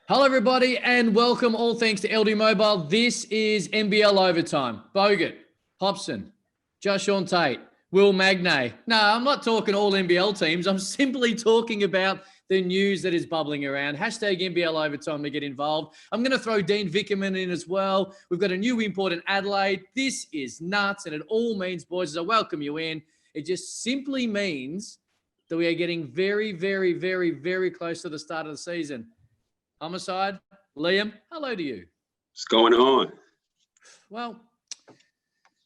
Hello, everybody, and welcome, all thanks to LD Mobile. This is NBL Overtime. Bogut, Hopson, Jae'Sean Tate, Will Magnay. No, I'm not talking all NBL teams. I'm simply talking about the news that is bubbling around. Hashtag NBL Overtime to get involved. I'm going to throw Dean Vickerman in as well. We've got a new import in Adelaide. This is nuts, and it all means, boys, as I welcome you in, it just simply means that we are getting very, very, very, very close to the start of the season. Homicide, Liam, hello to you. What's going on? Well,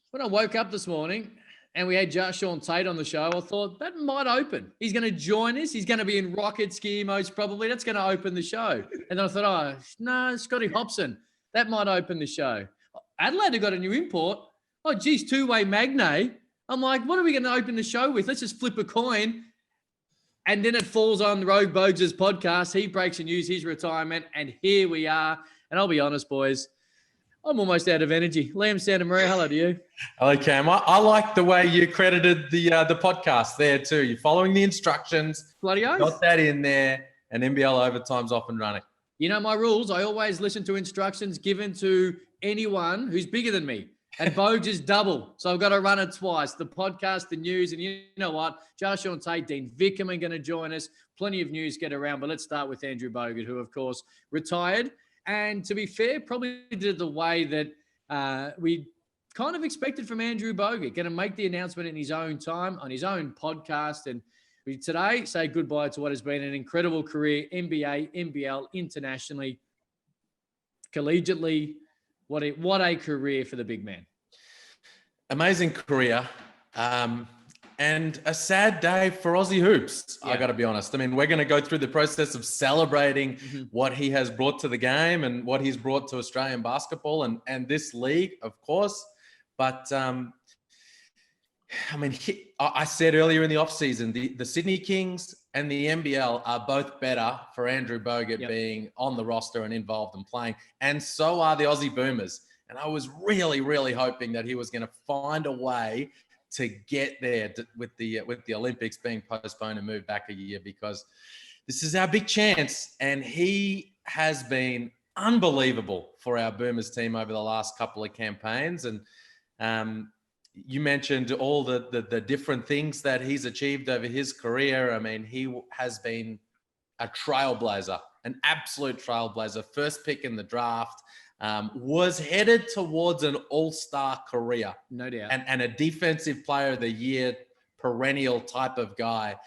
when I woke up this morning and we had Jae'Sean Tate on the show, I thought that might open. He's going to join us. He's going to be in rocket ski modes probably. That's going to open the show. And then I thought, oh, no, Scotty Hopson, that might open the show. Adelaide have got a new import. Oh, geez, two-way Magnay. I'm like, what are we going to open the show with? Let's just flip a coin. And then it falls on Rogue Bogues' podcast. He breaks the news, his retirement, and here we are. And I'll be honest, boys, I'm almost out of energy. Liam Santa Maria, hello to you. Hello, Cam. I like the way you credited the podcast there too. You're following the instructions. Bloody oath. Got that in there, and NBL Overtime's off and running. You know my rules. I always listen to instructions given to anyone who's bigger than me. And Bogues is double. So I've got to run it twice. The podcast, the news, and you know what? Jae'Sean Tate, Dean Vickerman going to join us. Plenty of news get around. But let's start with Andrew Bogut, who, of course, retired. And to be fair, probably did the way that we kind of expected from Andrew Bogut. Going to make the announcement in his own time, on his own podcast. And we today say goodbye to what has been an incredible career, NBA, NBL, internationally, collegiately. What a career for the big man. Amazing career. And a sad day for Aussie hoops, yeah. I got to be honest. I mean, we're going to go through the process of celebrating what he has brought to the game and what he's brought to Australian basketball and this league, of course. But, I mean, I said earlier in the offseason, the Sydney Kings and the NBL are both better for Andrew Bogut being on the roster and involved and playing. And so are the Aussie Boomers. And I was really, really hoping that he was going to find a way to get there with the Olympics being postponed and moved back a year, because this is our big chance. And he has been unbelievable for our Boomers team over the last couple of campaigns. And you mentioned all the different things that he's achieved over his career. I mean, he has been a trailblazer, an absolute trailblazer. First pick in the draft, was headed towards an all-star career. No doubt. And a defensive player of the year, perennial type of guy,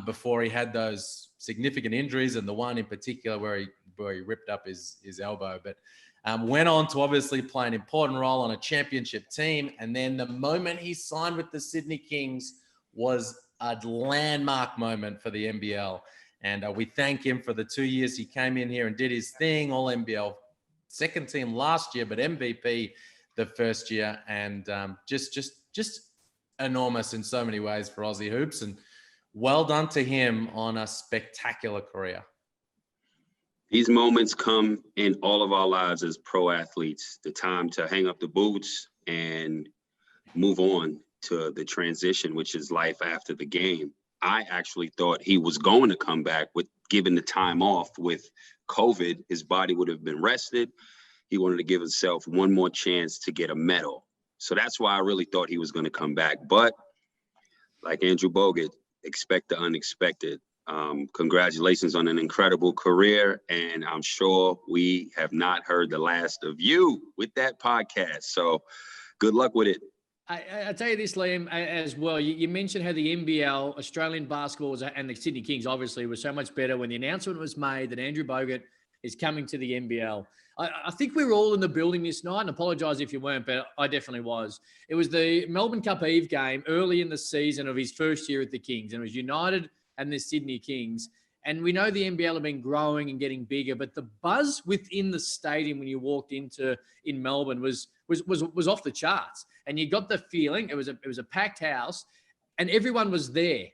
before he had those significant injuries, and the one in particular where he ripped up his elbow. But went on to obviously play an important role on a championship team. And then the moment he signed with the Sydney Kings was a landmark moment for the NBL. And we thank him for the 2 years he came in here and did his thing, all NBL second team last year, but MVP the first year. And just enormous in so many ways for Aussie hoops. And well done to him on a spectacular career. These moments come in all of our lives as pro athletes, the time to hang up the boots and move on to the transition, which is life after the game. I actually thought he was going to come back with, given the time off with COVID, his body would have been rested. He wanted to give himself one more chance to get a medal. So that's why I really thought he was going to come back. But like Andrew Bogut, expect the unexpected. Congratulations on an incredible career. And I'm sure we have not heard the last of you with that podcast. So good luck with it. I tell you this, Liam, as well. You mentioned how the NBL, Australian basketball, and the Sydney Kings obviously were so much better when the announcement was made that Andrew Bogut is coming to the NBL. I think we were all in the building this night, and apologise if you weren't, but I definitely was. It was the Melbourne Cup Eve game early in the season of his first year at the Kings, and it was United and the Sydney Kings. And we know the NBL have been growing and getting bigger, but the buzz within the stadium when you walked in Melbourne was off the charts. And you got the feeling it was a packed house, and everyone was there.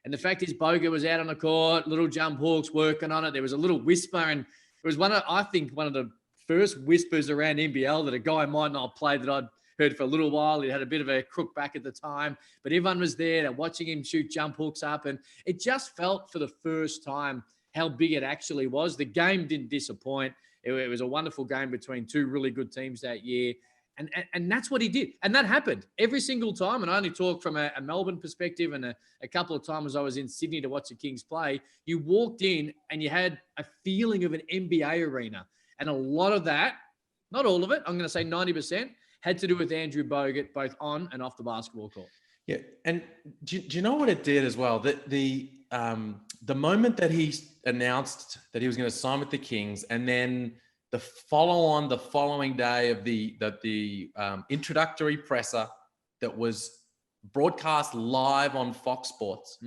And the fact is, Bogut was out on the court, little jump hooks, working on it. There was a little whisper, and it was one of the first whispers around NBL that a guy might not play that I'd heard for a little while. He had a bit of a crook back at the time, but everyone was there. They're watching him shoot jump hooks up, and it just felt for the first time how big it actually was. The game didn't disappoint. It was a wonderful game between two really good teams that year. And that's what he did. And that happened every single time. And I only talk from a Melbourne perspective, and a couple of times I was in Sydney to watch the Kings play. You walked in and you had a feeling of an NBA arena. And a lot of that, not all of it, I'm going to say 90%, had to do with Andrew Bogut, both on and off the basketball court. Yeah. And do you know what it did as well? The moment that he announced that he was going to sign with the Kings, and then the following day of the introductory presser that was broadcast live on Fox Sports,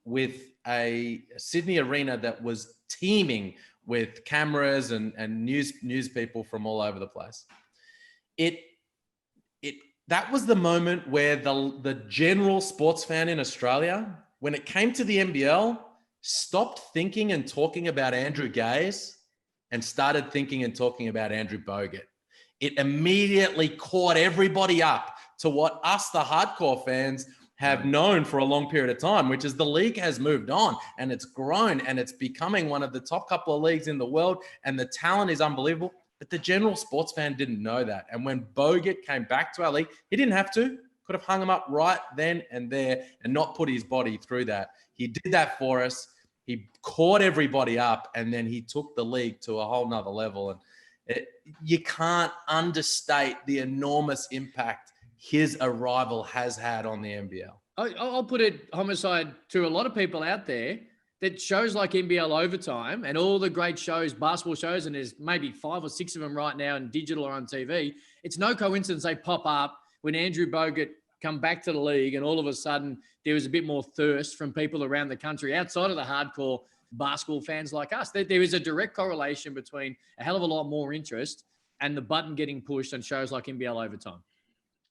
with a Sydney arena that was teeming with cameras and news people from all over the place. That was the moment where the general sports fan in Australia, when it came to the NBL, stopped thinking and talking about Andrew Gaze and started thinking and talking about Andrew Bogut. It immediately caught everybody up to what us, the hardcore fans, have known for a long period of time, which is the league has moved on and it's grown and it's becoming one of the top couple of leagues in the world, and the talent is unbelievable. But the general sports fan didn't know that. And when Bogut came back to our league, he didn't have to. Could have hung him up right then and there and not put his body through that. He did that for us. He caught everybody up, and then he took the league to a whole nother level. And you can't understate the enormous impact his arrival has had on the NBL. I'll put it, Homicide, to a lot of people out there, that shows like NBL Overtime and all the great shows, basketball shows, and there's maybe 5 or 6 of them right now in digital or on TV. It's no coincidence they pop up when Andrew Bogut come back to the league, and all of a sudden there was a bit more thirst from people around the country outside of the hardcore basketball fans like us. There is a direct correlation between a hell of a lot more interest and the button getting pushed on shows like NBL Overtime.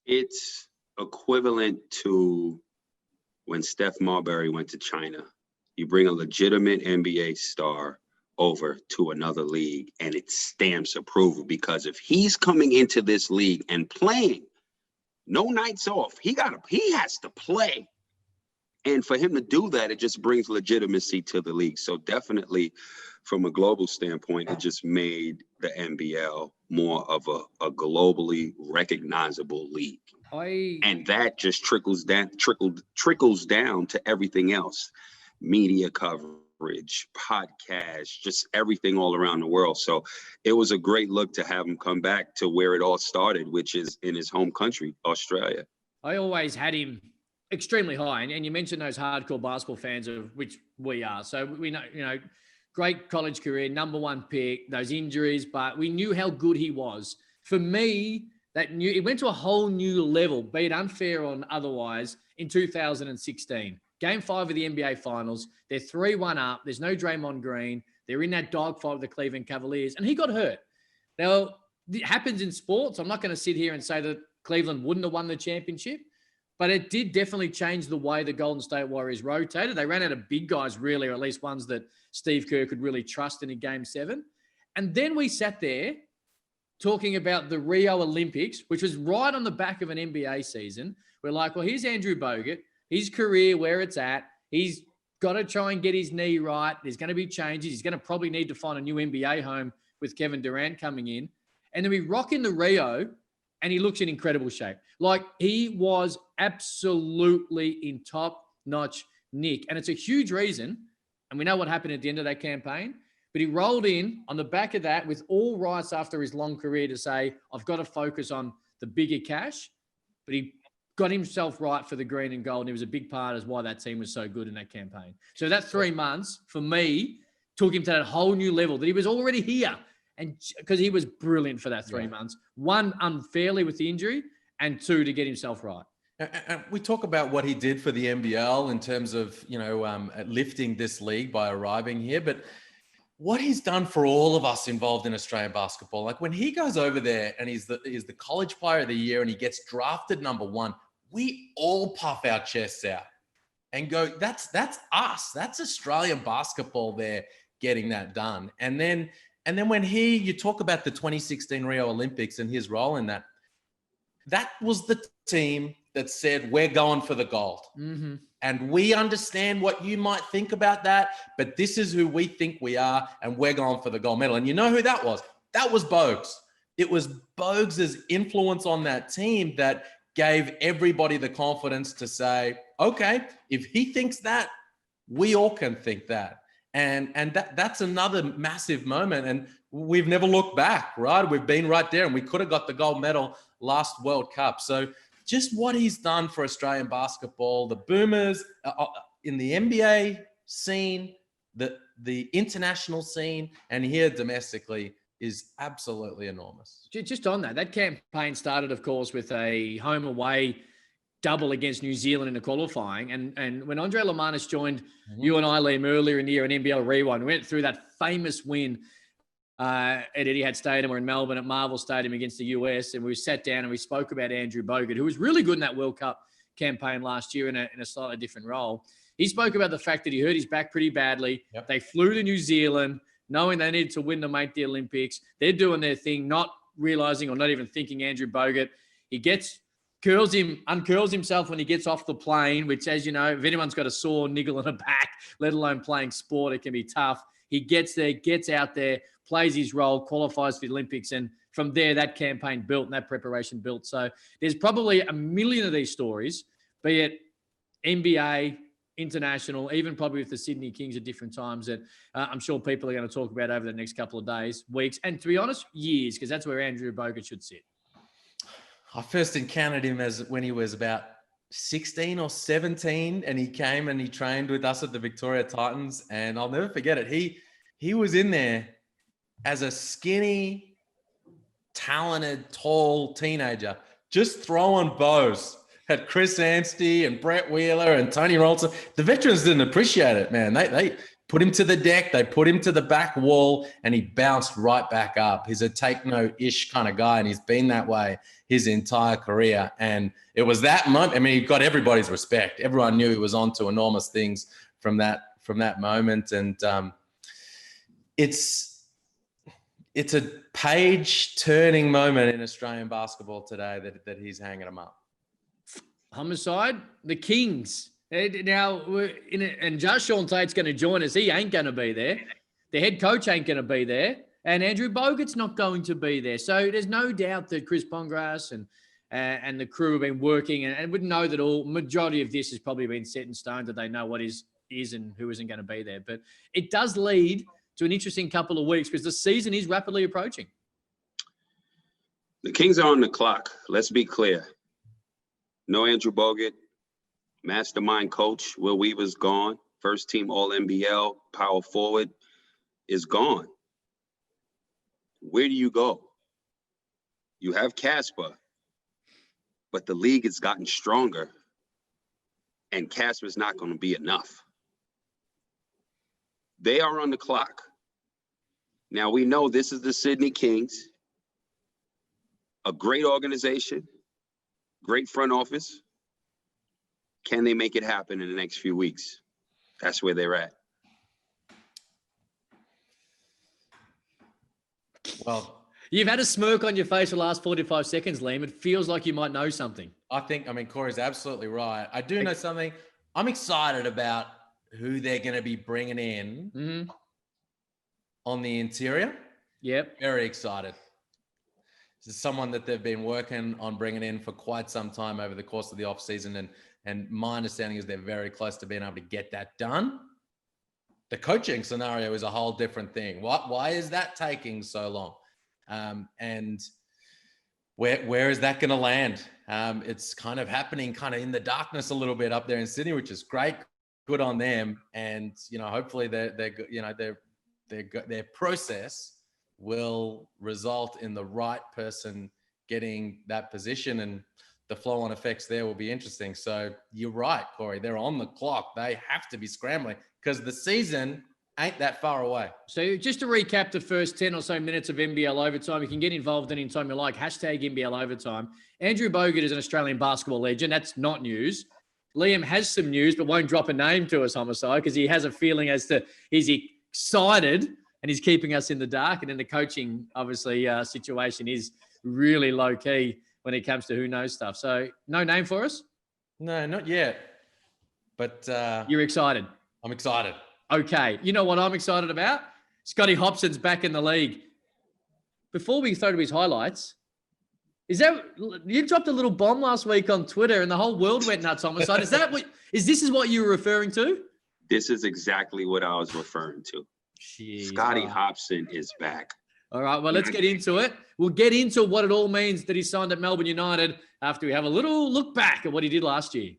It's equivalent to when Steph Marbury went to China. You bring a legitimate NBA star over to another league and it stamps approval, because if he's coming into this league and playing, no nights off, he has to play. And for him to do that, it just brings legitimacy to the league. So definitely from a global standpoint, it just made the NBL more of a globally recognizable league. And that just trickles down to everything else. Media coverage, podcasts, just everything all around the world. So it was a great look to have him come back to where it all started, which is in his home country, Australia. I always had him extremely high. And you mentioned those hardcore basketball fans, of which we are. So we know, great college career, number 1 pick, those injuries, but we knew how good he was. For me, it went to a whole new level, be it unfair or otherwise, in 2016. Game 5 of the NBA Finals. They're 3-1 up. There's no Draymond Green. They're in that dogfight with the Cleveland Cavaliers, and he got hurt. Now, it happens in sports. I'm not going to sit here and say that Cleveland wouldn't have won the championship, but it did definitely change the way the Golden State Warriors rotated. They ran out of big guys, really, or at least ones that Steve Kerr could really trust in a Game 7. And then we sat there talking about the Rio Olympics, which was right on the back of an NBA season. We're like, well, here's Andrew Bogut. His career, where it's at, he's got to try and get his knee right. There's going to be changes. He's going to probably need to find a new NBA home with Kevin Durant coming in. And then we rock into Rio, and he looks in incredible shape. Like, he was absolutely in top-notch nick. And it's a huge reason, and we know what happened at the end of that campaign, but he rolled in on the back of that with all rights after his long career to say, I've got to focus on the bigger cash. But he got himself right for the green and gold, and he was a big part of why that team was so good in that campaign. So that 3 months, for me, took him to that whole new level that he was already here. And because he was brilliant for that 3 months, 1, unfairly with the injury, and 2, to get himself right. And we talk about what he did for the NBL in terms of, lifting this league by arriving here, but what he's done for all of us involved in Australian basketball, like when he goes over there and he's the college player of the year and he gets drafted number 1, we all puff our chests out and go, that's us. That's Australian basketball there getting that done. And then when you talk about the 2016 Rio Olympics and his role in that was the team that said, we're going for the gold. Mm-hmm. And we understand what you might think about that, but this is who we think we are, and we're going for the gold medal. And you know who that was? That was Bogues. It was Bogues' influence on that team that gave everybody the confidence to say, okay, if he thinks that, we all can think that. And that's another massive moment. And we've never looked back, right? We've been right there, and we could have got the gold medal last World Cup. So just what he's done for Australian basketball, the Boomers in the NBA scene, the international scene, and here domestically is absolutely enormous. Just on that campaign started, of course, with a home away double against New Zealand in the qualifying. And when Andre Lamanis joined you and I, Liam, earlier in the year in NBL Rewind, we went through that famous win at Etihad Stadium or in Melbourne at Marvel Stadium against the US. And we sat down and we spoke about Andrew Bogut, who was really good in that World Cup campaign last year in a slightly different role. He spoke about the fact that he hurt his back pretty badly. Yep. They flew to New Zealand knowing they needed to win to make the Olympics. They're doing their thing, not realizing or not even thinking Andrew Bogut. He uncurls himself when he gets off the plane, which, as you know, if anyone's got a sore niggle in the back, let alone playing sport, it can be tough. He gets there, gets out there, plays his role, qualifies for the Olympics. And from there, that campaign built and that preparation built. So there's probably a million of these stories, be it NBA, international, even probably with the Sydney Kings at different times that I'm sure people are going to talk about over the next couple of days, weeks, and to be honest, years, because that's where Andrew Bogut should sit. I first encountered him when he was about 16 or 17, and he came and he trained with us at the Victoria Titans, and I'll never forget it. He was in there as a skinny, talented, tall teenager, just throwing bows at Chris Anstey and Brett Wheeler and Tony Rolton. The veterans didn't appreciate it, man. They put him to the deck, they put him to the back wall, and he bounced right back up. He's a take-no-ish kind of guy, and he's been that way his entire career. And it was that moment. I mean, he got everybody's respect. Everyone knew he was on to enormous things from that moment. And it's a page-turning moment in Australian basketball today that he's hanging them up. Homicide, the Kings. Now, and Jae'Sean Tate's going to join us. He ain't going to be there. The head coach ain't going to be there. And Andrew Bogut's not going to be there. So there's no doubt that Chris Pongrass and the crew have been working and would know that majority of this has probably been set in stone, that they know what is and who isn't going to be there. But it does lead to an interesting couple of weeks because the season is rapidly approaching. The Kings are on the clock. Let's be clear. No Andrew Bogut. Mastermind coach Will Weaver's gone. First team All-NBL power forward is gone. Where do you go? You have Casper, but the league has gotten stronger, and Casper's not going to be enough. They are on the clock. Now, we know this is the Sydney Kings, a great organization, great front office. Can they make it happen in the next few weeks? That's where they're at. Well, you've had a smirk on your face for the last 45 seconds, Liam. It feels like you might know something. I mean, Corey's absolutely right. I do know something. I'm excited about who they're going to be bringing in on the interior. Yep. Very excited. This is someone that they've been working on bringing in for quite some time over the course of the offseason. And my understanding is they're very close to being able to get that done. The coaching scenario is a whole different thing. Why is that taking so long? And where is that going to land? It's kind of happening kind of in the darkness a little bit up there in Sydney, which is great. Good on them. And, hopefully their process will result in the right person getting that position, and the flow-on effects there will be interesting. So you're right, Corey. They're on the clock. They have to be scrambling because the season ain't that far away. So just to recap the first 10 or so minutes of NBL Overtime, you can get involved anytime you like. Hashtag NBL Overtime. Andrew Bogut is an Australian basketball legend. That's not news. Liam has some news, but won't drop a name to us, Homicide, because he has a feeling as to he's excited and he's keeping us in the dark. And then the coaching, obviously, situation is really low-key when it comes to who knows stuff. So no name for us? No, not yet. But you're excited. I'm excited. Okay. You know what I'm excited about? Scotty Hopson's back in the league. Before we throw to his highlights, you dropped a little bomb last week on Twitter and the whole world went nuts, Homicide. This is what you were referring to? This is exactly what I was referring to. Jeez, Scotty Hopson is back. All right, well, let's get into it. We'll get into what it all means that he signed at Melbourne United after we have a little look back at what he did last year.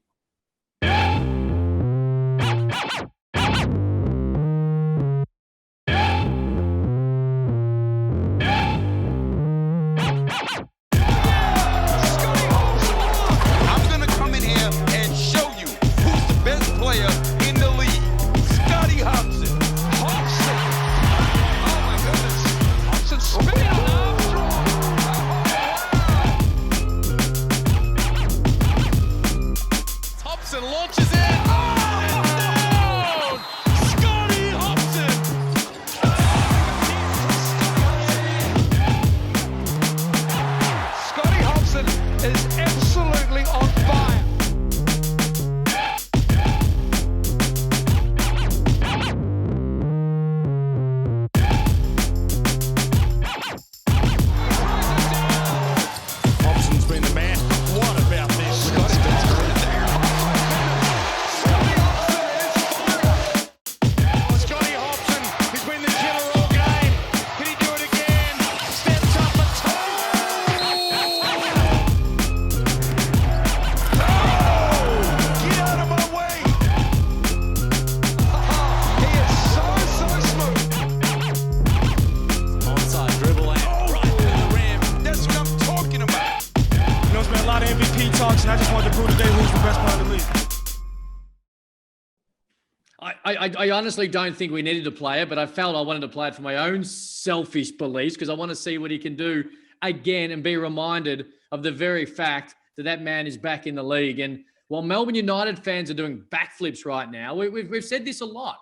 I honestly don't think we needed to play it, but I felt I wanted to play it for my own selfish beliefs because I want to see what he can do again and be reminded of the very fact that that man is back in the league. And while Melbourne United fans are doing backflips right now, we've said this a lot,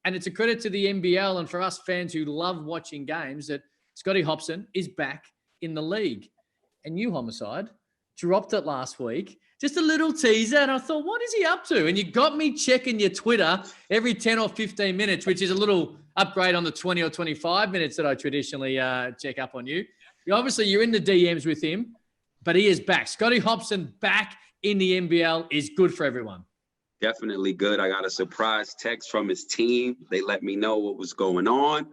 and it's a credit to the NBL and for us fans who love watching games that Scotty Hopson is back in the league. And you, Homicide, dropped it last week. Just a little teaser, and I thought, what is he up to? And you got me checking your Twitter every 10 or 15 minutes, which is a little upgrade on the 20 or 25 minutes that I traditionally check up on you. Obviously, you're in the DMs with him, but he is back. Scotty Hopson back in the NBL is good for everyone. Definitely good. I got a surprise text from his team. They let me know what was going on,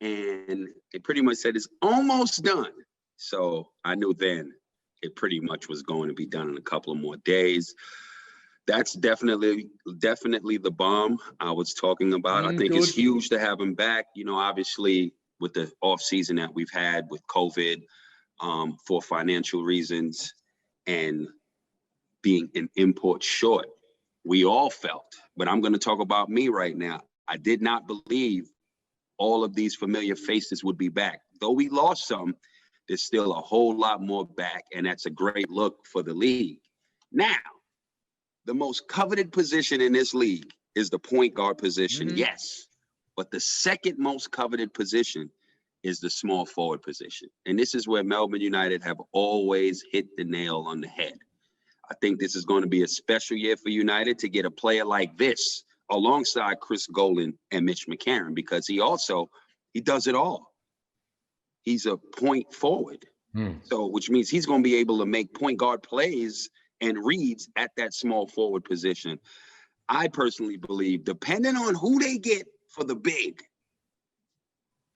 and they pretty much said it's almost done. So I knew then it pretty much was going to be done in a couple of more days. That's definitely the bomb I was talking about. I think good. It's huge to have him back. You know, obviously with the off season that we've had with COVID for financial reasons and being an import short, we all felt, but I'm going to talk about me right now. I did not believe all of these familiar faces would be back. Though we lost some, there's still a whole lot more back, and that's a great look for the league. Now, the most coveted position in this league is the point guard position, yes. But the second most coveted position is the small forward position. And this is where Melbourne United have always hit the nail on the head. I think this is going to be a special year for United to get a player like this alongside Chris Golan and Mitch McCarron, because he does it all. He's a point forward. So, which means he's going to be able to make point guard plays and reads at that small forward position. I personally believe, depending on who they get for the big,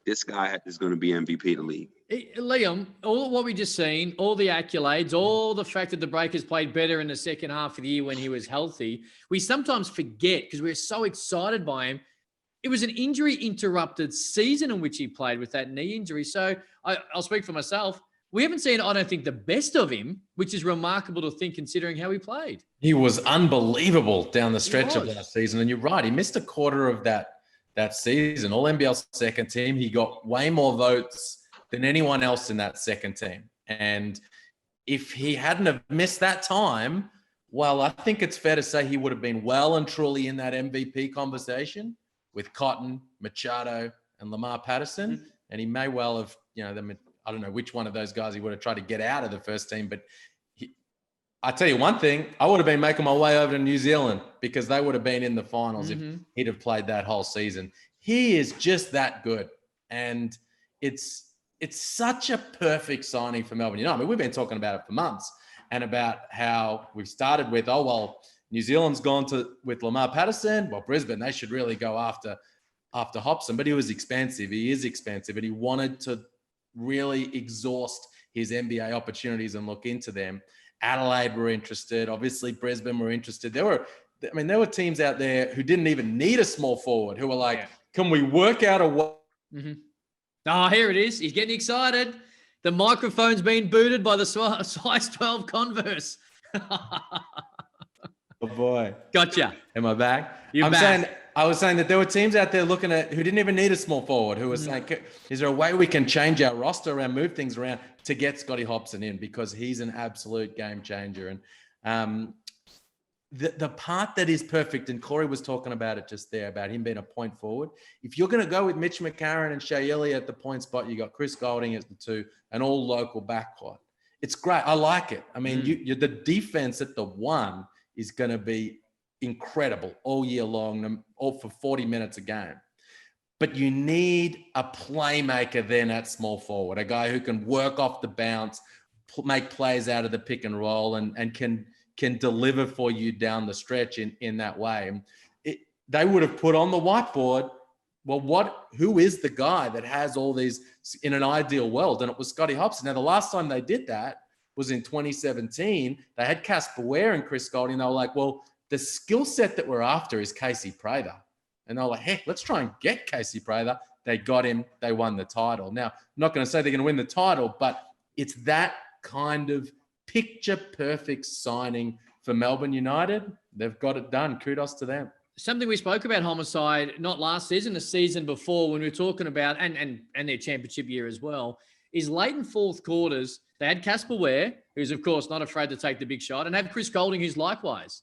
this guy is going to be MVP of the league. Liam, all what we just seen, all the accolades, all the fact that the Breakers played better in the second half of the year when he was healthy, we sometimes forget because we're so excited by him. It was an injury-interrupted season in which he played with that knee injury. So I'll speak for myself. We haven't seen, I don't think, the best of him, which is remarkable to think considering how he played. He was unbelievable down the stretch of last season. And you're right, he missed a quarter of that season. All NBL second team. He got way more votes than anyone else in that second team. And if he hadn't have missed that time, well, I think it's fair to say he would have been well and truly in that MVP conversation with Cotton, Machado, and Lamar Patterson. And he may well have, I don't know which one of those guys he would have tried to get out of the first team, but I tell you one thing, I would have been making my way over to New Zealand because they would have been in the finals if he'd have played that whole season. He is just that good. And it's such a perfect signing for Melbourne United. I mean, we've been talking about it for months and about how we started with, New Zealand's gone with Lamar Patterson. Well, Brisbane, they should really go after Hopson, but he was expensive. He is expensive, and he wanted to really exhaust his NBA opportunities and look into them. Adelaide were interested. Obviously, Brisbane were interested. There were teams out there who didn't even need a small forward, who were like, can we work out a way? Oh, here it is. He's getting excited. The microphone's been booted by the size 12 Converse. Oh, boy. Gotcha. Am I back? I was saying that there were teams out there looking at who didn't even need a small forward, who was saying, is there a way we can change our roster around, move things around to get Scotty Hopson in, because he's an absolute game changer. And the part that is perfect, and Corey was talking about it just there, about him being a point forward. If you're going to go with Mitch McCarron and Shea Elliott at the point spot, you got Chris Golding as the 2, an all local backcourt. It's great. I like it. I mean, the defense at the 1 is going to be incredible all year long, all for 40 minutes a game. But you need a playmaker then at small forward, a guy who can work off the bounce, make plays out of the pick and roll, and can deliver for you down the stretch in that way. They would have put on the whiteboard, well, who is the guy that has all these in an ideal world? And it was Scotty Hopson. Now, the last time they did that was in 2017. They had Casper Ware and Chris Golding. They were like, well, the skill set that we're after is Casey Prather. And they're like, heck, let's try and get Casey Prather. They got him. They won the title. Now, I'm not going to say they're going to win the title, but it's that kind of picture-perfect signing for Melbourne United. They've got it done. Kudos to them. Something we spoke about, Homicide, not last season, the season before, when we were talking about, and their championship year as well, is late in fourth quarters, they had Casper Ware, who's, of course, not afraid to take the big shot, and have Chris Golding, who's likewise.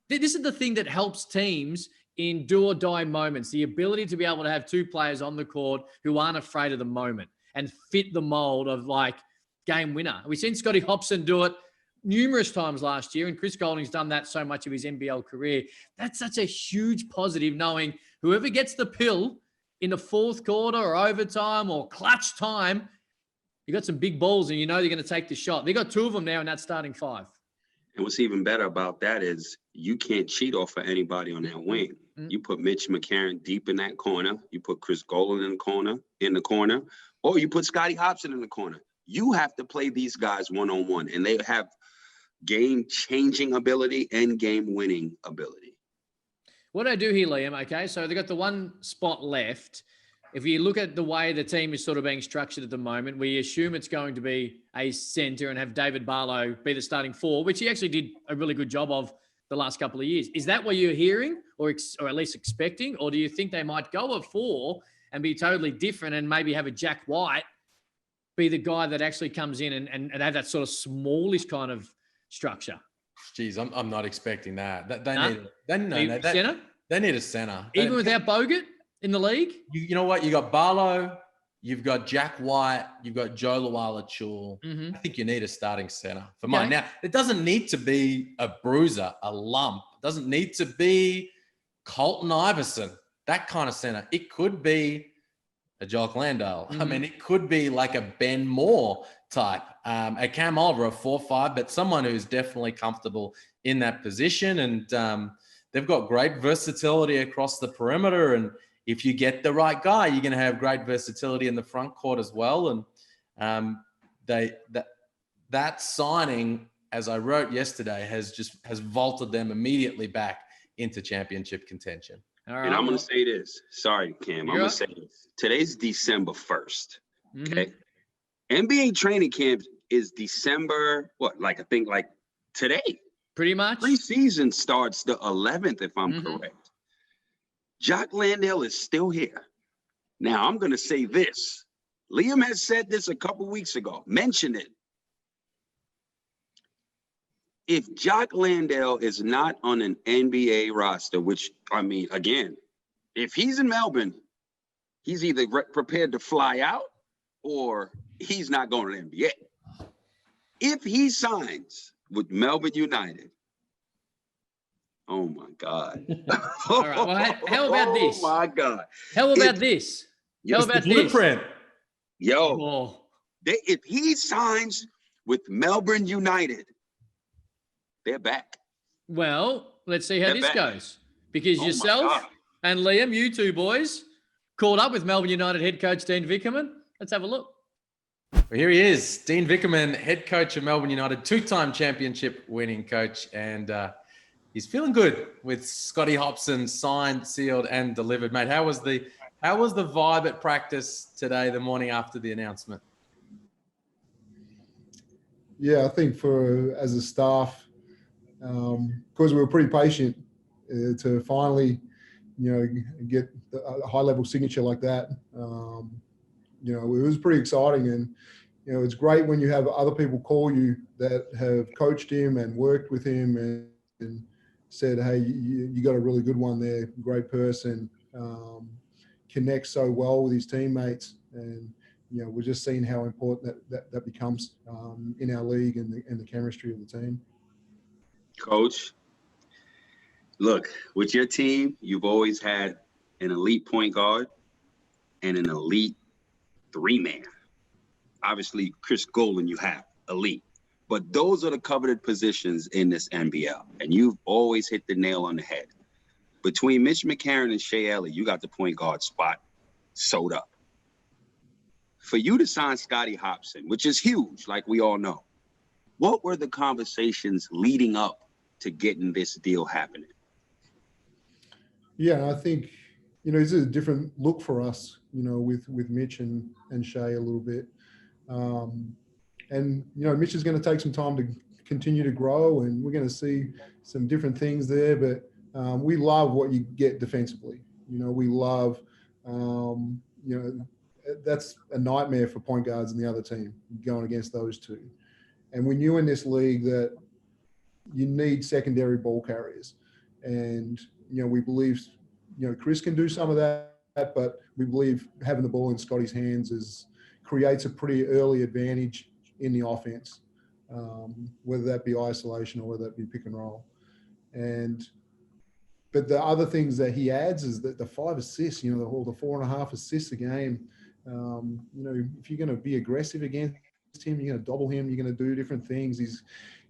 This is the thing that helps teams in do-or-die moments, the ability to be able to have 2 players on the court who aren't afraid of the moment and fit the mold of, like, game winner. We've seen Scotty Hopson do it numerous times last year, and Chris Golding's done that so much of his NBL career. That's such a huge positive, knowing whoever gets the pill in the fourth quarter or overtime or clutch time, you got some big balls and you know they're going to take the shot. They got 2 of them now in that starting 5. And what's even better about that is you can't cheat off of anybody on that wing. You put Mitch McCarron deep in that corner. You put Chris Golding in the corner, or you put Scotty Hopson in the corner. You have to play these guys one-on-one, and they have game-changing ability and game-winning ability. What do I do here, Liam? Okay, so they've got the 1 spot left. If you look at the way the team is sort of being structured at the moment, we assume it's going to be a center and have David Barlow be the starting 4, which he actually did a really good job of the last couple of years. Is that what you're hearing or at least expecting? Or do you think they might go at 4 and be totally different and maybe have a Jack White be the guy that actually comes in and have that sort of smallish kind of structure? Geez, I'm not expecting that. They need a center. Even without Bogut in the league? You know what? You got Barlow, you've got Jack White, you've got Joe Luala-Chul. I think you need a starting center for mine. Now, it doesn't need to be a bruiser, a lump. It doesn't need to be Colton Iverson, that kind of center. It could be a Jock Landale. I mean, it could be like a Ben Moore type, a Cam Oliver, a 4-5, but someone who's definitely comfortable in that position. And they've got great versatility across the perimeter. And if you get the right guy, you're going to have great versatility in the front court as well. And that signing, as I wrote yesterday, has vaulted them immediately back into championship contention. All right. And I'm going to say this. Sorry, Cam. I'm going to say this. Today's December 1st. Okay. NBA training camp is December, I think today. Pretty much. Preseason starts the 11th, if I'm correct. Jock Landale is still here. Now, I'm going to say this. Liam has said this a couple weeks ago, mentioned it. If Jock Landale is not on an NBA roster, which, I mean, again, if he's in Melbourne, he's either prepared to fly out or he's not going to the NBA. If he signs with Melbourne United. Oh my God. All right. Well, how about this? Oh my God. How about this? How It's the about this? blueprint. Yo, Oh, if he signs with Melbourne United, they're back. well, let's see how They're this back. goes. Because Oh my yourself God. and Liam, you two boys, caught up with Melbourne United head coach Dean Vickerman. Let's have a look. Well, here he is, Dean Vickerman, head coach of Melbourne United, two-time championship winning coach, and he's feeling good with Scotty Hopson signed, sealed, and delivered. Mate, how was the vibe at practice today, the morning after the announcement? Yeah, I think as a staff, because we were pretty patient to finally, get a high-level signature like that. It was pretty exciting, and it's great when you have other people call you that have coached him and worked with him and said, "Hey, you got a really good one there, great person, connects so well with his teammates," and we're just seeing how important that becomes in our league and the chemistry of the team. Coach, look, with your team, you've always had an elite point guard and an elite three-man. Obviously, Chris Golden, you have elite. But those are the coveted positions in this NBL. And you've always hit the nail on the head. Between Mitch McCarron and Shea Elliott, you got the point guard spot sewed up. For you to sign Scotty Hopson, which is huge, like we all know, what were the conversations leading up to getting this deal happening? Yeah, I think, this is a different look for us, with Mitch and Shea a little bit. And Mitch is going to take some time to continue to grow, and we're going to see some different things there. But we love what you get defensively. We love, that's a nightmare for point guards in the other team, going against those two. And we knew in this league that you need secondary ball carriers. And, we believe, Chris can do some of that, but we believe having the ball in Scotty's hands creates a pretty early advantage in the offense, whether that be isolation or whether that be pick and roll. But the other things that he adds is that the 5 assists, the 4.5 assists a game. If you're going to be aggressive against him, you're going to double him, you're going to do different things. He's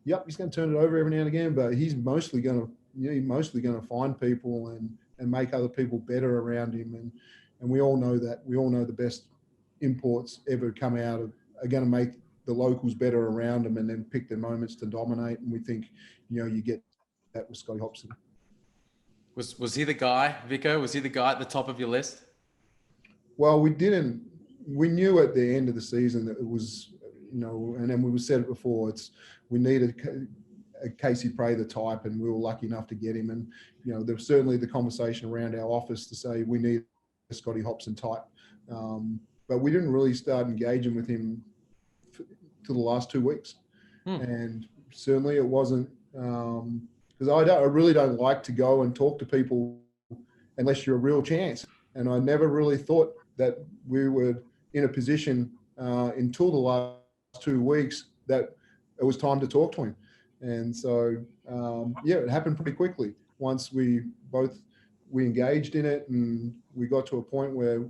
going to turn it over every now and again, but he's mostly going to find people and make other people better around him. And we all know that. We all know the best imports ever come out of are going to make the locals better around them and then pick their moments to dominate. And we think, you get that with Scotty Hopson. Was he the guy, Vico? Was he the guy at the top of your list? Well, we knew at the end of the season that it was, and then we said it before, we needed a Casey Prather type, and we were lucky enough to get him. And, there was certainly the conversation around our office to say we need a Scotty Hopson type. But we didn't really start engaging with him to the last 2 weeks. And certainly it wasn't, because I really don't like to go and talk to people unless you're a real chance. And I never really thought that we were in a position until the last 2 weeks that it was time to talk to him. And so, it happened pretty quickly once we engaged in it and we got to a point where,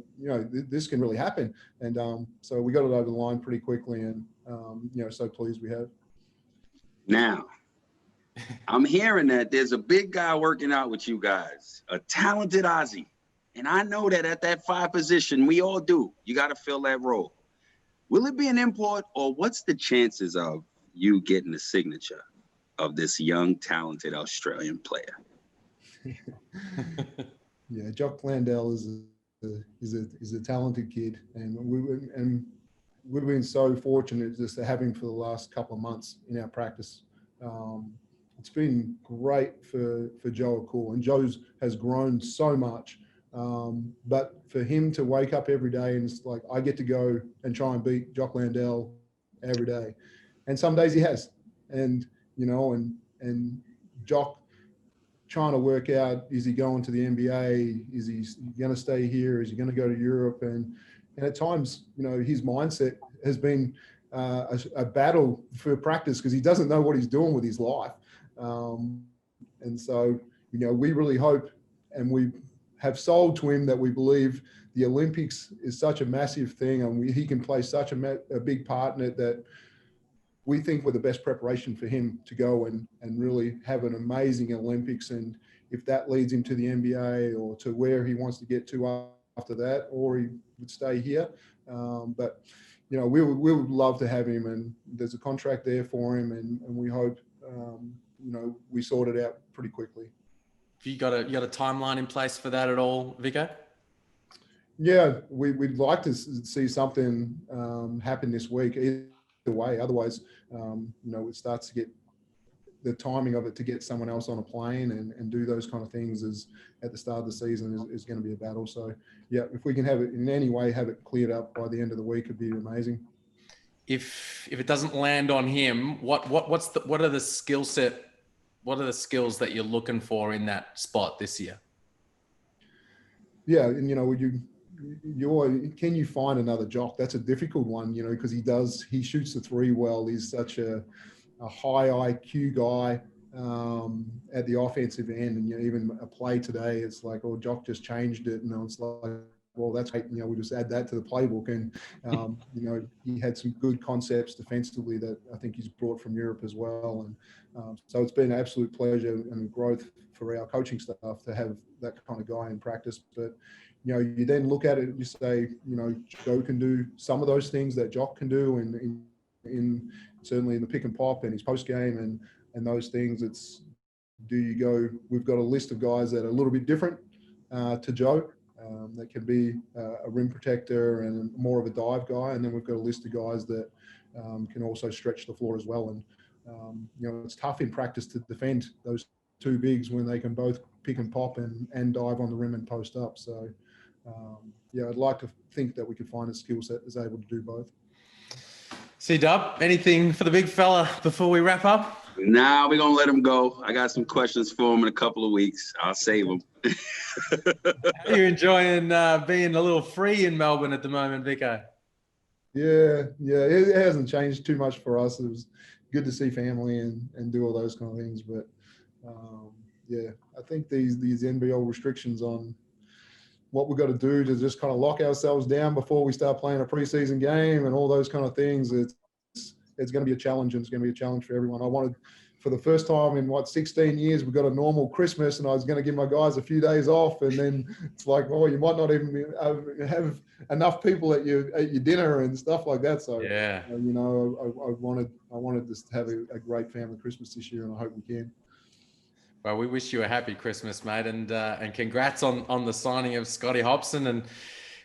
this can really happen. And so we got it over the line pretty quickly, and, so pleased we have. Now, I'm hearing that there's a big guy working out with you guys, a talented Aussie. And I know that at that 5 position, we all do. You got to fill that role. Will it be an import, or what's the chances of you getting the signature of this young, talented Australian player? Yeah, Jock Landell is a talented kid, and we've been so fortunate just to have him for the last couple of months in our practice. It's been great for Joe Cool, and Joe's has grown so much. But for him to wake up every day and it's like, I get to go and try and beat Jock Landell every day, and some days he has, and and Jock trying to work out, is he going to the NBA? Is he going to stay here? Is he going to go to Europe? And at times, his mindset has been a battle for practice because he doesn't know what he's doing with his life. And so, we really hope, and we have sold to him that we believe the Olympics is such a massive thing, and he can play such a big part in it that we think we're the best preparation for him to go and really have an amazing Olympics. And if that leads him to the NBA or to where he wants to get to after that, or he would stay here. But, we would love to have him, and there's a contract there for him, and we hope, we sort it out pretty quickly. Have you got a timeline in place for that at all, Vico? Yeah, we'd like to see something happen this week either way. Otherwise, it starts to get the timing of it to get someone else on a plane and do those kind of things is at the start of the season is going to be a battle. So yeah, if we can have it in any way, have it cleared up by the end of the week, it'd be amazing. If it doesn't land on him, what are the skill set? What are the skills that you're looking for in that spot this year? Yeah, and can you find another Jock? That's a difficult one, because he shoots the three well. He's such a high IQ guy at the offensive end, and even a play today, it's like, oh, Jock just changed it, and it's like, well, that's great. We just add that to the playbook, and he had some good concepts defensively that I think he's brought from Europe as well, and so it's been an absolute pleasure and growth for our coaching staff to have that kind of guy in practice. But you then look at it and you say, Joe can do some of those things that Jock can do, and in certainly in the pick and pop and his post game and those things. It's, do you go? We've got a list of guys that are a little bit different to Joe. That can be a rim protector and more of a dive guy, and then we've got a list of guys that can also stretch the floor as well. And it's tough in practice to defend those two bigs when they can both pick and pop and dive on the rim and post up. So I'd like to think that we could find a skill set that's able to do both. C-Dub, anything for the big fella before we wrap up? Nah, we're going to let him go. I got some questions for him in a couple of weeks. I'll save them. How are you enjoying being a little free in Melbourne at the moment, Vico? Yeah, it hasn't changed too much for us. It was good to see family and do all those kind of things. But, I think these NBL restrictions on what we've got to do to just kind of lock ourselves down before we start playing a preseason game and all those kind of things, it's going to be a challenge, and it's going to be a challenge for everyone. I wanted, for the first time in 16 years, we got a normal Christmas, and I was going to give my guys a few days off, and then it's like, oh, you might not even have enough people at your dinner and stuff like that. So yeah, I wanted to have a great family Christmas this year, and I hope we can. Well, we wish you a happy Christmas, mate, and congrats on the signing of Scotty Hopson, and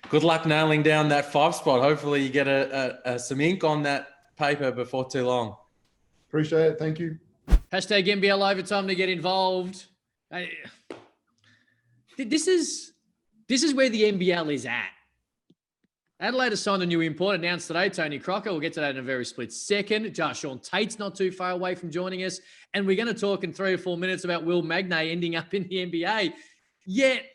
good luck nailing down that 5 spot. Hopefully you get some ink on that paper before too long. Appreciate it. Thank you. Hashtag NBL overtime to get involved. This is where the NBL is at. Adelaide has signed a new import, announced today, Tony Crocker. We'll get to that in a very split second. Jae'Sean Tate's not too far away from joining us. And we're going to talk in 3 or 4 minutes about Will Magnay ending up in the NBA. Yet,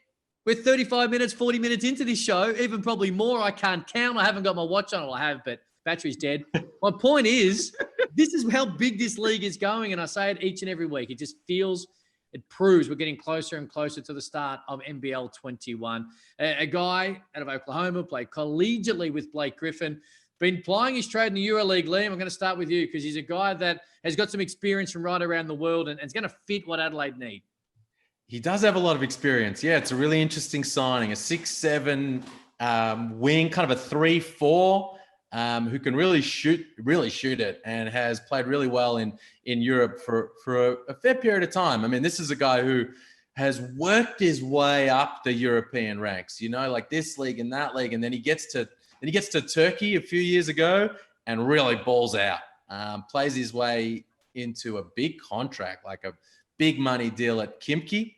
we're 35 minutes, 40 minutes into this show, even probably more. I can't count. I haven't got my watch on. Well, I have, but battery's dead. My point is, this is how big this league is going. And I say it each and every week. It just it proves we're getting closer and closer to the start of NBL 21. A guy out of Oklahoma, played collegiately with Blake Griffin, been plying his trade in the EuroLeague. Liam, I'm going to start with you because he's a guy that has got some experience from right around the world and is going to fit what Adelaide need. He does have a lot of experience. Yeah, it's a really interesting signing. A 6'7" wing, kind of a 3-4, who can really shoot it, and has played really well in Europe for a fair period of time. I mean, this is a guy who has worked his way up the European ranks, like this league and that league, and then he gets to Turkey a few years ago and really balls out. Plays his way into a big contract, like a big money deal at Khimki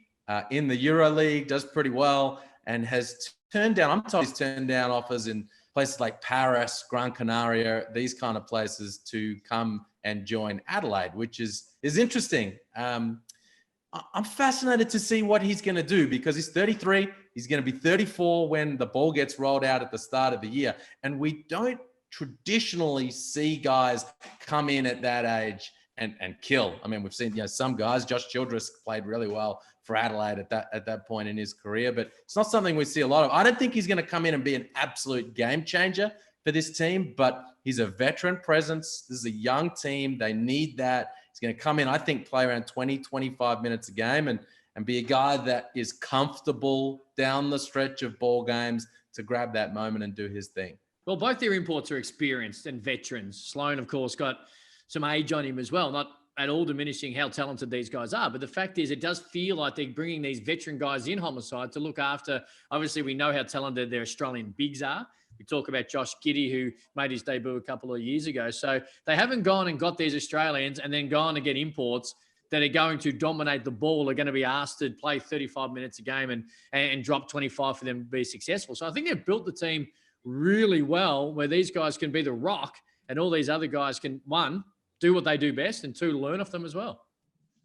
in the EuroLeague, does pretty well, and has turned down, I'm told he's turned down offers in places like Paris, Gran Canaria, these kind of places to come and join Adelaide, which is interesting. I'm fascinated to see what he's going to do because he's 33. He's going to be 34 when the ball gets rolled out at the start of the year. And we don't traditionally see guys come in at that age and kill. I mean, we've seen, some guys, Josh Childress played really well for Adelaide at that point in his career, but it's not something we see a lot of. I don't think he's going to come in and be an absolute game changer for this team, but he's a veteran presence. This is a young team. They need that. He's going to come in, I think, play around 20, 25 minutes a game and be a guy that is comfortable down the stretch of ball games to grab that moment and do his thing. Well, both their imports are experienced and veterans. Sloan, of course, got some age on him as well, not at all diminishing how talented these guys are. But the fact is, it does feel like they're bringing these veteran guys in, Homicide, to look after. Obviously, we know how talented their Australian bigs are. We talk about Josh Giddey, who made his debut a couple of years ago. So they haven't gone and got these Australians and then gone to get imports that are going to dominate the ball, are going to be asked to play 35 minutes a game and drop 25 for them to be successful. So I think they've built the team really well, where these guys can be the rock and all these other guys can, one, do what they do best, and two, learn off them as well.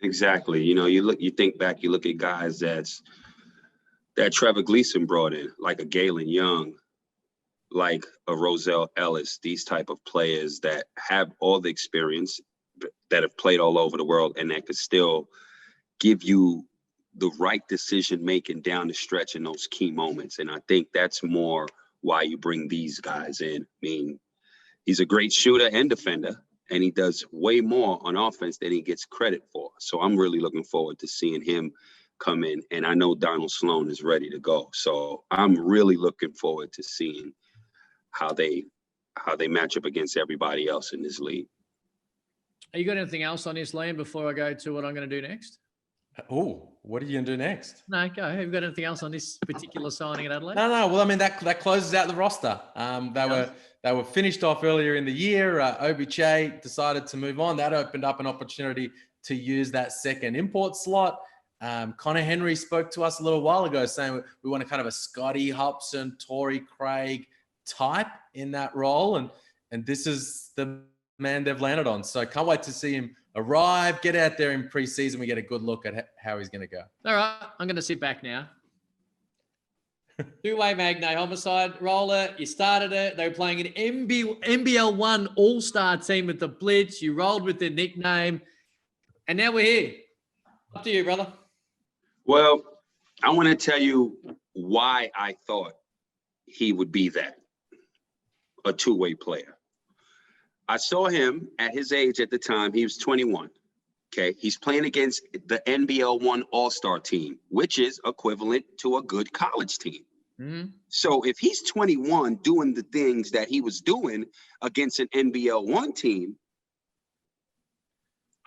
Exactly. You think back, you look at guys that Trevor Gleeson brought in, like a Galen Young, like a Roselle Ellis, these type of players that have all the experience, that have played all over the world, and that could still give you the right decision making down the stretch in those key moments. And I think that's more why you bring these guys in. I mean, he's a great shooter and defender, and he does way more on offense than he gets credit for. So I'm really looking forward to seeing him come in. And I know Donald Sloan is ready to go. So I'm really looking forward to seeing how they match up against everybody else in this league. You got anything else on this, Liam, before I go to what I'm going to do next? Oh, what are you going to do next? No, go. Have you got anything else on this particular signing at Adelaide? No. Well, I mean, that closes out the roster. They were finished off earlier in the year. Obuche decided to move on. That opened up an opportunity to use that second import slot. Connor Henry spoke to us a little while ago saying we want a kind of a Scotty Hopson, Torrey Craig type in that role. And this is the man they've landed on. So can't wait to see him arrive, get out there in preseason. We get a good look at how he's going to go. All right. I'm going to sit back now. Two-way Magnay, Homicide, roller. You started it. They were playing an NBL 1 all-star team with the Blitz. You rolled with their nickname. And now we're here. Up to you, brother. Well, I want to tell you why I thought he would be that, a two-way player. I saw him at his age at the time. He was 21. Okay. He's playing against the NBL 1 All-Star team, which is equivalent to a good college team. Mm-hmm. So if he's 21 doing the things that he was doing against an NBL 1 team,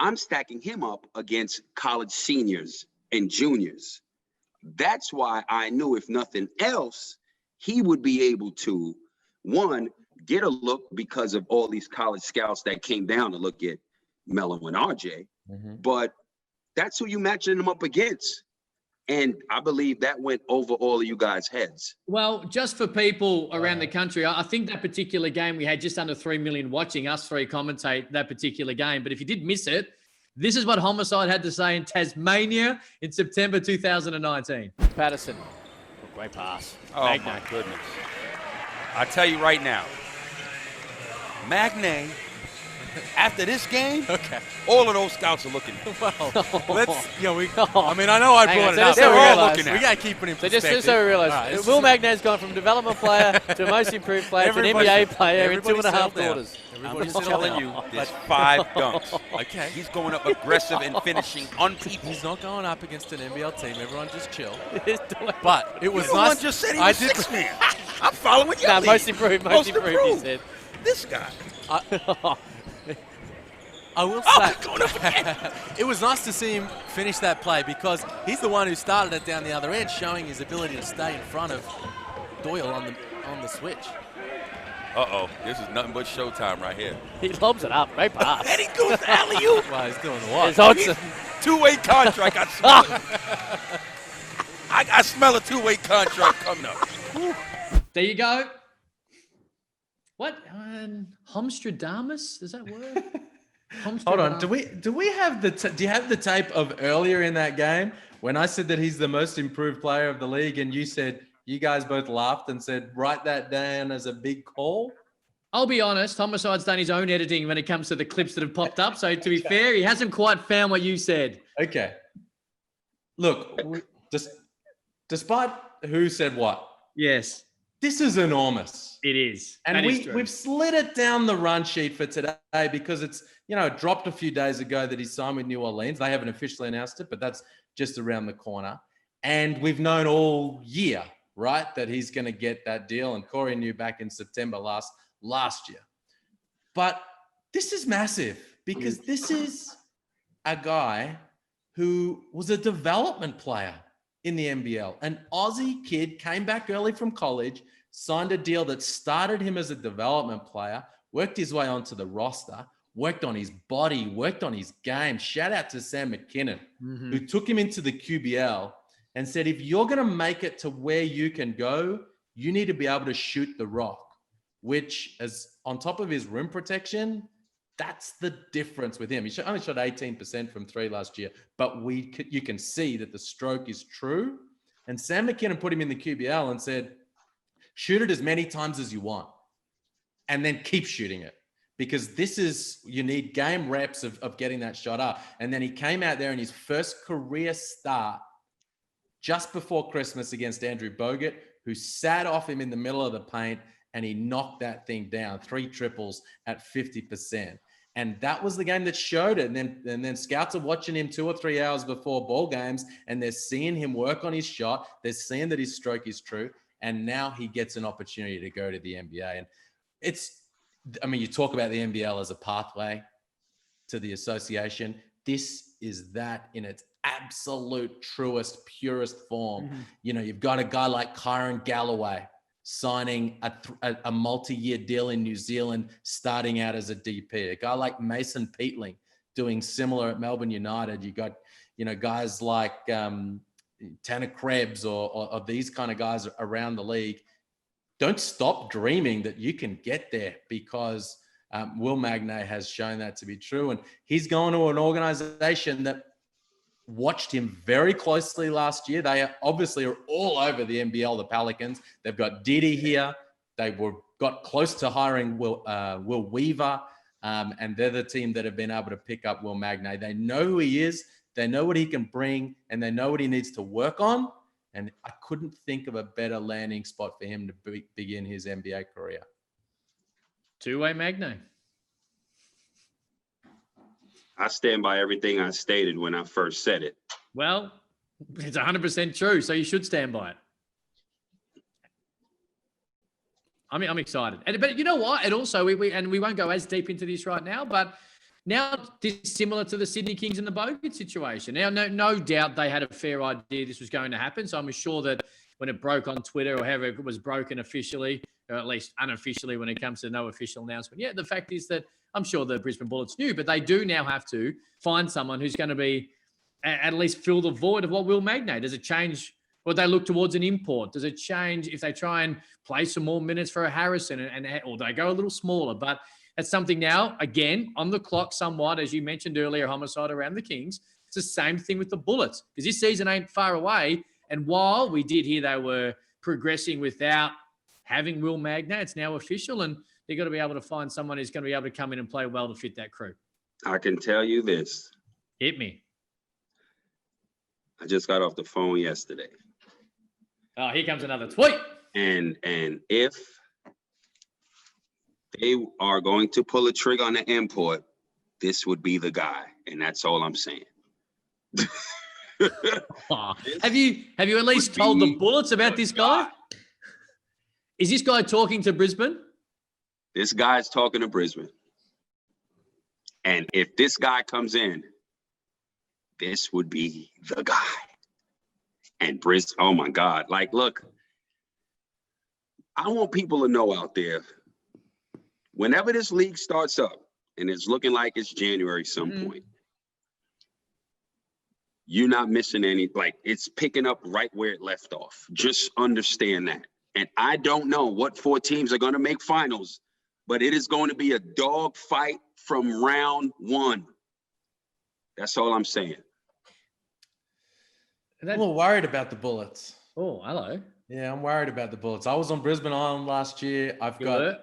I'm stacking him up against college seniors and juniors. That's why I knew, if nothing else, he would be able to, one, get a look because of all these college scouts that came down to look at Melo and RJ. Mm-hmm. But that's who you matching them up against. And I believe that went over all of you guys' heads. Well, just for people around the country, I think that particular game, we had just under 3 million watching us three commentate that particular game. But if you did miss it, this is what Homicide had to say in Tasmania in September 2019. Patterson. Great pass. Oh, Magnay. My goodness. I tell you right now, Magnay, after this game, all of those scouts are looking. Well, let's, I mean, I know I brought it up. They're all looking at it. We got to keep it in perspective. Just so we realize, right, Will Magnay's gone from development player to most improved player to an NBA player in 2.5 quarters. I'm telling you, there's 5 dunks. Okay. He's going up aggressive and finishing on people. He's not going up against an NBL team. Everyone just chill. But it was nice. Someone just said he was 6 man. I'm following you. Most improved, he said. This guy. I will say, it was nice to see him finish that play because he's the one who started it down the other end, showing his ability to stay in front of Doyle on the switch. Uh-oh, this is nothing but showtime right here. He lobs it up, great pass. And he goes to alley-oop. Well, he's doing what? Two-way contract. I smell a two-way contract coming up. There you go. What? Homstradamus? Does that work? Hold on. Do we have do you have the tape of earlier in that game when I said that he's the most improved player of the league and you said you guys both laughed and said write that down as a big call? I'll be honest, Homicide's done his own editing when it comes to the clips that have popped up. So to be fair, he hasn't quite found what you said. Okay. Look, despite who said what, Yes, this is enormous. it is. And we've slid it down the run sheet for today because it's, it dropped a few days ago that he signed with New Orleans. They haven't officially announced it, but that's just around the corner. And we've known all year, right, that he's going to get that deal. And Corey knew back in September last year. But this is massive because this is a guy who was a development player in the NBL. An Aussie kid came back early from college, signed a deal that started him as a development player, worked his way onto the roster, worked on his body, worked on his game. Shout out to Sam McKinnon, who took him into the QBL and said, if you're going to make it to where you can go, you need to be able to shoot the rock, which is on top of his rim protection. That's the difference with him. He only shot 18% from three last year, but you can see that the stroke is true. And Sam McKinnon put him in the QBL and said, shoot it as many times as you want and then keep shooting it, because you need game reps of getting that shot up. And then he came out there in his first career start just before Christmas against Andrew Bogut, who sat off him in the middle of the paint, and he knocked that thing down, 3 triples at 50%. And that was the game that showed it. And then scouts are watching him 2 or 3 hours before ball games, and they're seeing him work on his shot. They're seeing that his stroke is true. And now he gets an opportunity to go to the NBA. And you talk about the NBL as a pathway to the association. This is that in its absolute truest, purest form. You've got a guy like Kyron Galloway signing a multi-year deal in New Zealand, starting out as a DP. A guy like Mason Peatling doing similar at Melbourne United. You got, guys like Tanner Krebs or these kind of guys around the league. Don't stop dreaming that you can get there, because Will Magnay has shown that to be true. And he's going to an organization that watched him very closely last year. They obviously are all over the NBL, the Pelicans. They've got Didi here. They got close to hiring Will Weaver, and they're the team that have been able to pick up Will Magnay. They know who he is. They know what he can bring, and they know what he needs to work on. And I couldn't think of a better landing spot for him to begin his NBA career. Two-way Magnay. I stand by everything I stated when I first said it. Well, it's 100% true, so you should stand by it. I'm excited. But you know what? And also, we won't go as deep into this right now, but now this is similar to the Sydney Kings and the Bogut situation. Now, no doubt they had a fair idea this was going to happen, so I'm sure that when it broke on Twitter, or however it was broken officially, or at least unofficially when it comes to no official announcement. Yeah, the fact is that I'm sure the Brisbane Bullets knew, but they do now have to find someone who's going to be at least fill the void of what Will Magnay. Does it change? Would they look towards an import? Does it change if they try and play some more minutes for a Harrison or they go a little smaller? But that's something now, again, on the clock somewhat, as you mentioned earlier, Homicide, around the Kings. It's the same thing with the Bullets, because this season ain't far away. And while we did hear they were progressing without having Will Magnay, it's now official, and they've got to be able to find someone who's going to be able to come in and play well to fit that crew. I can tell you this. Hit me. I just got off the phone yesterday. Oh, here comes another tweet. And if they are going to pull a trigger on the import, this would be the guy. And that's all I'm saying. Oh, have you at least told the Bullets about this guy? Is this guy talking to Brisbane? This guy's talking to Brisbane. And if this guy comes in, this would be the guy. And oh my God. Like, look, I want people to know out there, whenever this league starts up, and it's looking like it's January some point, you're not missing any, like, it's picking up right where it left off. Just understand that. And I don't know what 4 teams are going to make finals, but it is going to be a dog fight from round 1. That's all I'm saying. I'm a little worried about the Bullets. Oh, hello. Yeah, I'm worried about the Bullets. I was on Brisbane Island last year. I've got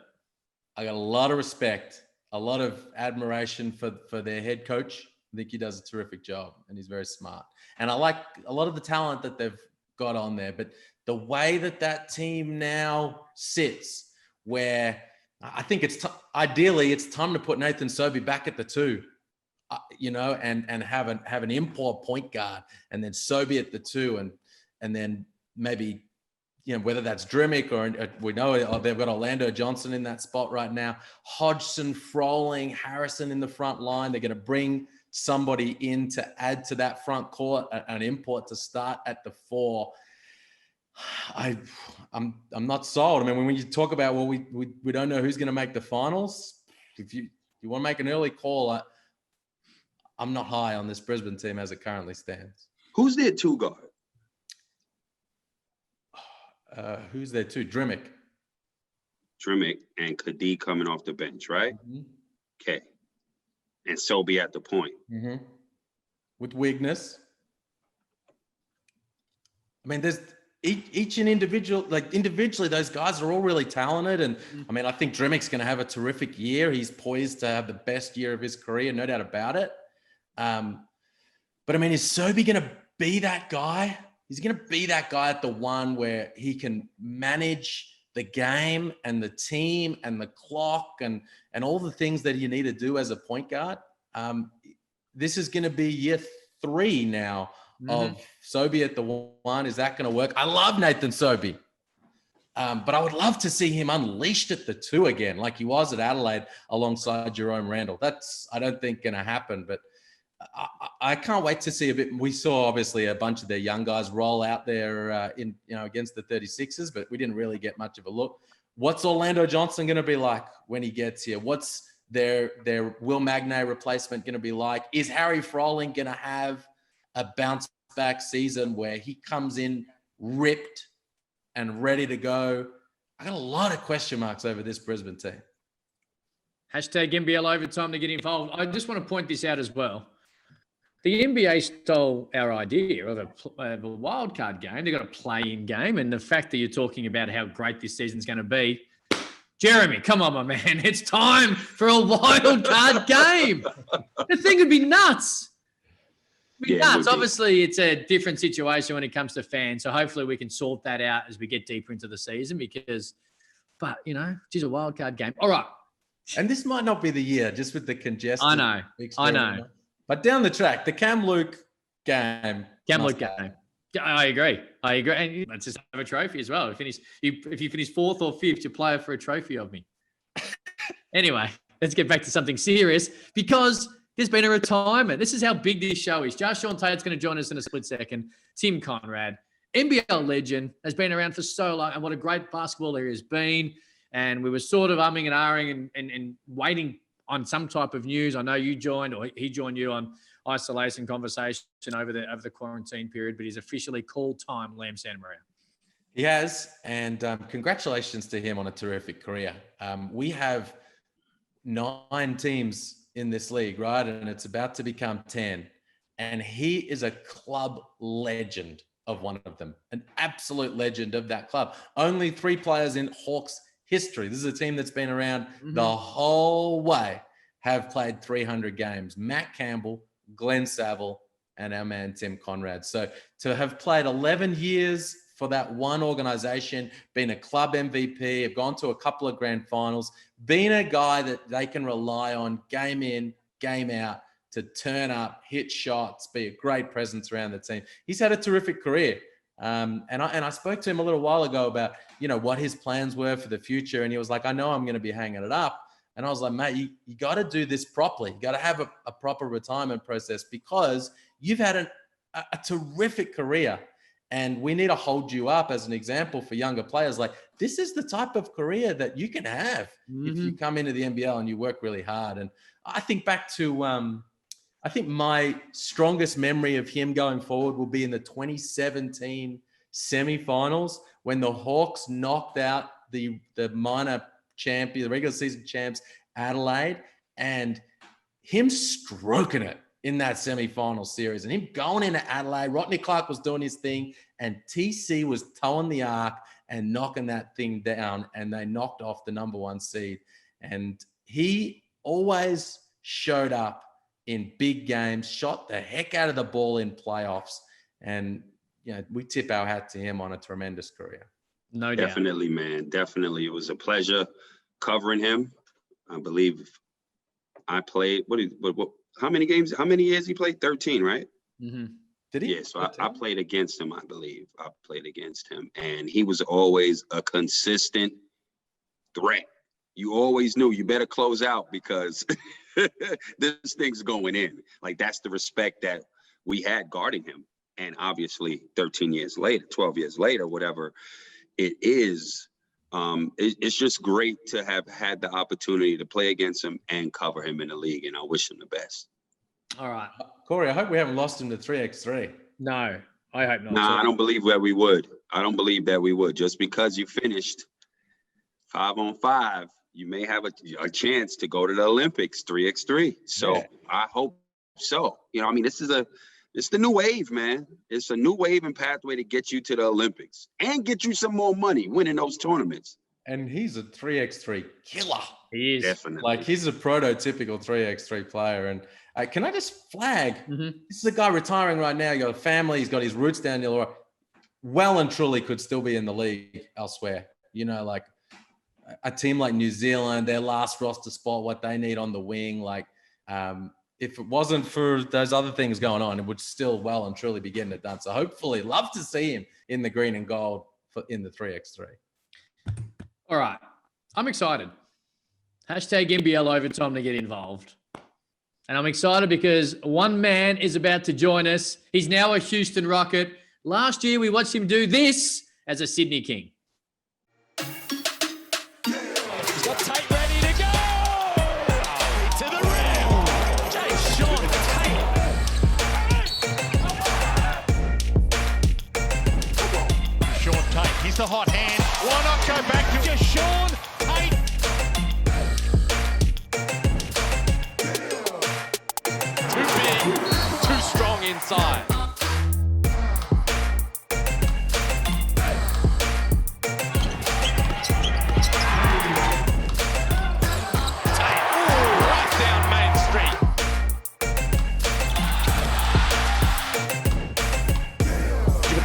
I got a lot of respect, a lot of admiration for their head coach. I think he does a terrific job and he's very smart. And I like a lot of the talent that they've got on there. But the way that team now sits, where I think ideally it's time to put Nathan Sobey back at the 2, and have an import point guard, and then Sobey at the 2, and then maybe, whether that's Drimmick or we know they've got Orlando Johnson in that spot right now, Hodgson, Froling, Harrison in the front line. They're going to bring somebody in to add to that front court, an import to start at the 4. I'm not sold. I mean, when you talk about, well, we don't know who's going to make the finals. If you want to make an early call, I'm not high on this Brisbane team as it currently stands. Who's their 2 guard? Who's there too? Drimmick and Khadi coming off the bench, right? Mm-hmm. Okay. And Sobey at the point. Mm-hmm. With Wigness. I mean, there's each and individually, those guys are all really talented. And I mean, I think Drimmick's going to have a terrific year. He's poised to have the best year of his career, no doubt about it. But I mean, is Sobey going to be that guy? He's going to be that guy at the 1 where he can manage the game and the team and the clock and all the things that you need to do as a point guard. This is going to be year 3 now of Sobey at the 1. Is that going to work? I love Nathan Sobey. But I would love to see him unleashed at the 2 again, like he was at Adelaide alongside Jerome Randall. That's, I don't think, going to happen, but I can't wait to see a bit. We saw obviously a bunch of their young guys roll out there against the 36ers, but we didn't really get much of a look. What's Orlando Johnson going to be like when he gets here? What's their Will Magnay replacement going to be like? Is Harry Froling going to have a bounce back season where he comes in ripped and ready to go? I got a lot of question marks over this Brisbane team. Hashtag NBL overtime to get involved. I just want to point this out as well. The NBA stole our idea of a wildcard game. They've got a play-in game. And the fact that you're talking about how great this season's going to be, Jeremy, come on, my man. It's time for a wildcard game. The thing would be nuts. Nuts. Obviously, it's a different situation when it comes to fans. So hopefully we can sort that out as we get deeper into the season geez, a wildcard game. All right. And this might not be the year, just with the congestion. I know. But down the track, the Cam Luke game. I agree. And let's just have a trophy as well. If you finish 4th or 5th, you play for a trophy of me. Anyway, let's get back to something serious because there's been a retirement. This is how big this show is. Jae'Sean Tate's going to join us in a split second. Tim Coenraad, NBL legend, has been around for so long, and what a great basketballer he has been. And we were sort of umming and ahhing and waiting on some type of news. I know you joined, or he joined you on isolation conversation over the quarantine period, but he's officially called time Lamb Santa Maria. He has, and congratulations to him on a terrific career. We have 9 teams in this league, right? And it's about to become 10. And he is a club legend of one of them, an absolute legend of that club. Only 3 players in Hawks history. This is a team that's been around the whole way, have played 300 games. Matt Campbell, Glenn Saville, and our man Tim Coenraad. So to have played 11 years for that one organization, been a club MVP, have gone to a couple of grand finals, been a guy that they can rely on game in, game out, to turn up, hit shots, be a great presence around the team. He's had a terrific career. And I spoke to him a little while ago about, what his plans were for the future. And he was like, I know I'm going to be hanging it up. And I was like, mate, you got to do this properly. You got to have a proper retirement process because you've had a terrific career. And we need to hold you up as an example for younger players. Like, this is the type of career that you can have if you come into the NBL and you work really hard. And I think back to, I think my strongest memory of him going forward will be in the 2017 semifinals when the Hawks knocked out the minor champion, the regular season champs, Adelaide, and him stroking it in that semifinal series and him going into Adelaide. Rodney Clark was doing his thing and TC was towing the arc and knocking that thing down, and they knocked off the number 1 seed. And he always showed up in big games, shot the heck out of the ball in playoffs. And, we tip our hat to him on a tremendous career. No doubt. Definitely, man. Definitely. It was a pleasure covering him. I believe I played, how many games, how many years he played? 13, right? Mm-hmm. Did he? Yeah, so I played against him, I believe. I played against him. And he was always a consistent threat. You always knew you better close out because this thing's going in. Like, that's the respect that we had guarding him. And obviously 13 years later, 12 years later, whatever it is, it's just great to have had the opportunity to play against him and cover him in the league. And I wish him the best. All right. Corey, I hope we haven't lost him to 3x3. No, I hope not. Nah, I don't believe that we would. I don't believe that we would. Just because you finished 5-on-5, you may have a chance to go to the Olympics 3x3. So yeah. I hope so. It's the new wave, man. It's a new wave and pathway to get you to the Olympics and get you some more money winning those tournaments. And he's a 3x3 killer. He is. Definitely. Like, he's a prototypical 3x3 player. And can I just flag, This is a guy retiring right now. He's got a family. He's got his roots down the Illawarra. Well and truly could still be in the league elsewhere. Like a team like New Zealand, their last roster spot, what they need on the wing. Like, if it wasn't for those other things going on, it would still well and truly be getting it done. So hopefully, love to see him in the green and gold in the 3x3. All right. I'm excited. Hashtag NBL overtime to get involved. And I'm excited because one man is about to join us. He's now a Houston Rocket. Last year, we watched him do this as a Sydney King. He's got Tate ready to go. To the rim. Jae'Sean Tate. Jae'Sean Tate. He's the hot hand. Why not go back to Jae'Sean Tate? Too big, too strong inside.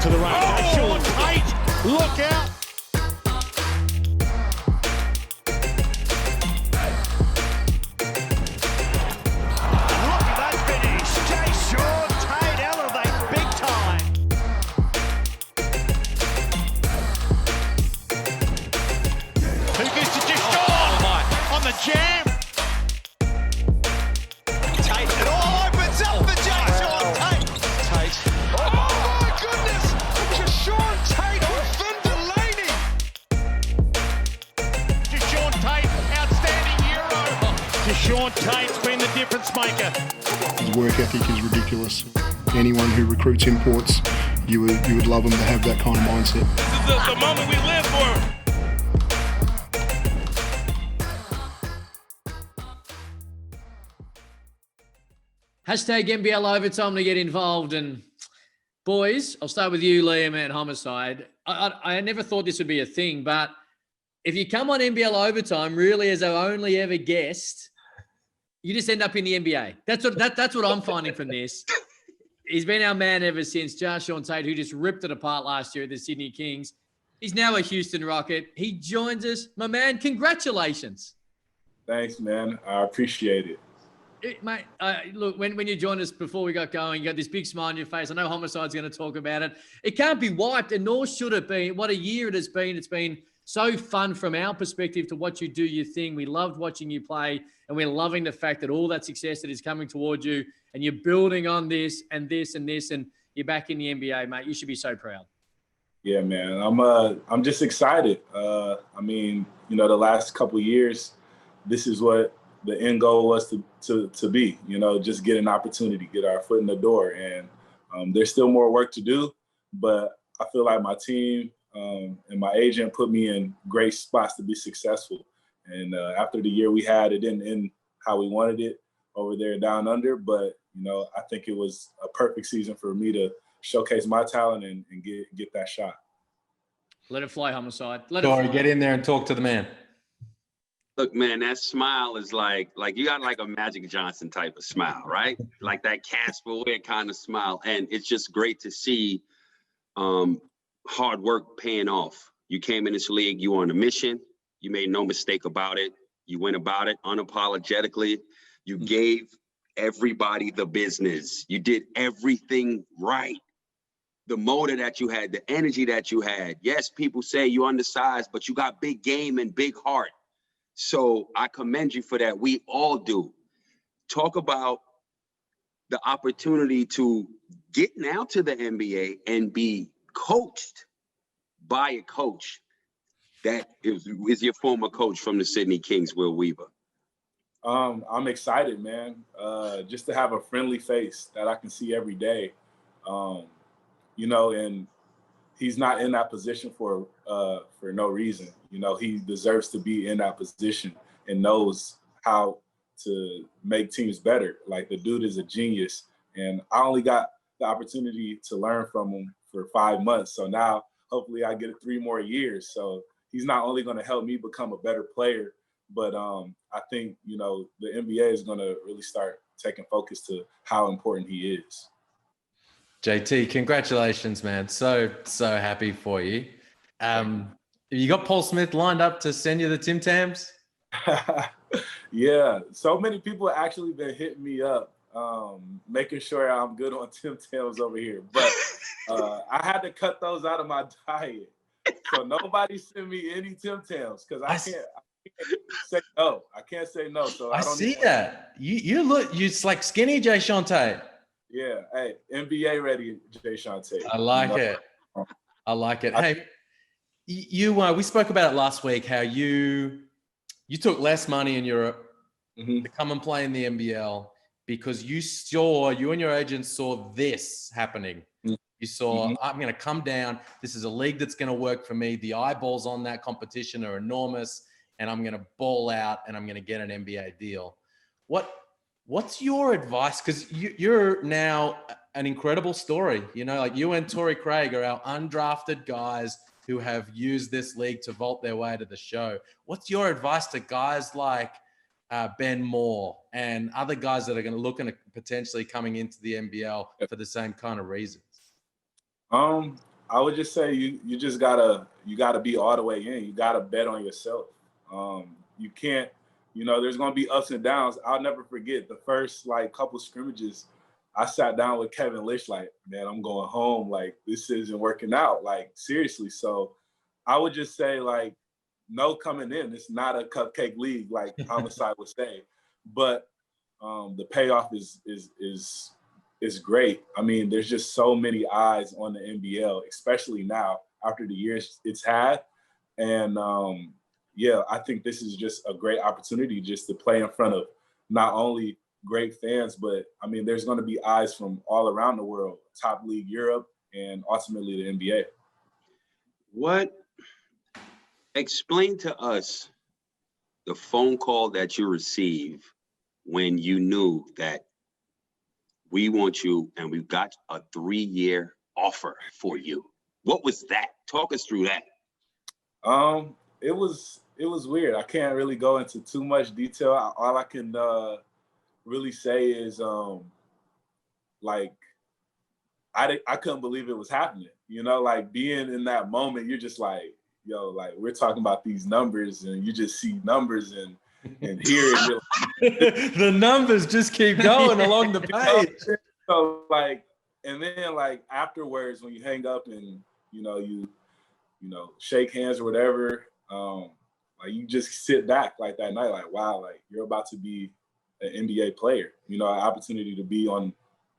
To the right. Jae'Sean Tate, look out. Look at that finish. Jae'Sean Tate elevates big time. Who goes to Jae'Sean on the jam. Tate, it all opens up for Jae'Sean Tate. Tate. Jae'Sean Tate on Findelaney. Jae'Sean Tate, outstanding Euro. Jae'Ean Tate's been the difference maker. His work ethic is ridiculous. Anyone who recruits imports, you would love them to have that kind of mindset. This is the moment we live for. Hashtag NBL overtime to get involved. And boys, I'll start with you, Liam, at Homicide. I never thought this would be a thing, but if you come on NBL overtime, really as our only ever guest, you just end up in the NBA. That's what I'm finding from this. He's been our man ever since. Jae'Sean Tate, who just ripped it apart last year at the Sydney Kings. He's now a Houston Rocket. He joins us. My man, congratulations. Thanks, man. I appreciate it. Mate, look, when you joined us before we got going, you got this big smile on your face. I know Homicide's going to talk about it. It can't be wiped, and nor should it be. What a year it has been. It's been so fun from our perspective to watch you do your thing. We loved watching you play, and we're loving the fact that all that success that is coming towards you, and you're building on this and this and this, and you're back in the NBA, mate. You should be so proud. Yeah, man. I'm just excited. The last couple of years, this is what the end goal was to be, just get an opportunity, get our foot in the door. And there's still more work to do, but I feel like my team and my agent put me in great spots to be successful. And after the year we had, it didn't end how we wanted it over there down under, but, I think it was a perfect season for me to showcase my talent and get that shot. Let it fly, Homicide. Corey, get in there and talk to the man. Look, man, that smile is like you got like a Magic Johnson type of smile, right? Like that Casper Ware kind of smile. And it's just great to see hard work paying off. You came in this league, you were on a mission. You made no mistake about it. You went about it unapologetically. You gave everybody the business. You did everything right. The motor that you had, the energy that you had. Yes, people say you're undersized, but you got big game and big heart. So I commend you for that. We all do. Talk about the opportunity to get now to the NBA and be coached by a coach that is your former coach from the Sydney Kings, Will Weaver. I'm excited, man. Just to have a friendly face that I can see every day. You know, and he's not in that position for no reason. You know, he deserves to be in that position and knows how to make teams better. Like, the dude is a genius. And I only got the opportunity to learn from him for 5 months. So now hopefully I get 3 more years. So he's not only going to help me become a better player, but I think, you know, the NBA is going to really start taking focus to how important he is. JT, congratulations, man. So happy for you. You got Paul Smith lined up to send you the Tim Tams? Yeah, so many people have actually been hitting me up, making sure I'm good on Tim Tams over here. But I had to cut those out of my diet. So nobody send me any Tim Tams because I can't say no. I can't say no. So I don't see that. You look, you're like skinny Jae'Sean Tate. Yeah, hey, NBA ready, Jae'Sean Tate. I like it. I like it. Hey, we spoke about it last week, how you took less money in Europe to come and play in the NBL because you and your agent saw this happening. You saw, I'm going to come down. This is a league that's going to work for me. The eyeballs on that competition are enormous, and I'm going to ball out, and I'm going to get an NBA deal. What's your advice? Because you're now an incredible story. You know, like you and Torrey Craig are our undrafted guys who have used this league to vault their way to the show. What's your advice to guys like Ben Moore and other guys that are going to look at potentially coming into the NBL for the same kind of reasons? I would just say you just gotta be all the way in. You gotta bet on yourself. You can't. You know, there's going to be ups and downs. I'll never forget the first, couple scrimmages. I sat down with Kevin Lish, man, I'm going home. This isn't working out. Seriously. So I would just say, no coming in. It's not a cupcake league, like Homicide would say. But the payoff is great. I mean, there's just so many eyes on the NBL, especially now after the years it's had. And, yeah, I think this is just a great opportunity just to play in front of not only great fans, but, I mean, there's going to be eyes from all around the world, top league Europe, and ultimately the NBA. Explain to us the phone call that you received when you knew that we want you and we've got a 3-year offer for you. What was that? Talk us through that. It was weird. I can't really go into too much detail. All I can really say is I couldn't believe it was happening. You know, being in that moment, you're just we're talking about these numbers, and you just see numbers and hear it. The numbers just keep going along the page. So and then afterwards, when you hang up and you shake hands or whatever. You just sit back that night, wow, you're about to be an NBA player, an opportunity to be on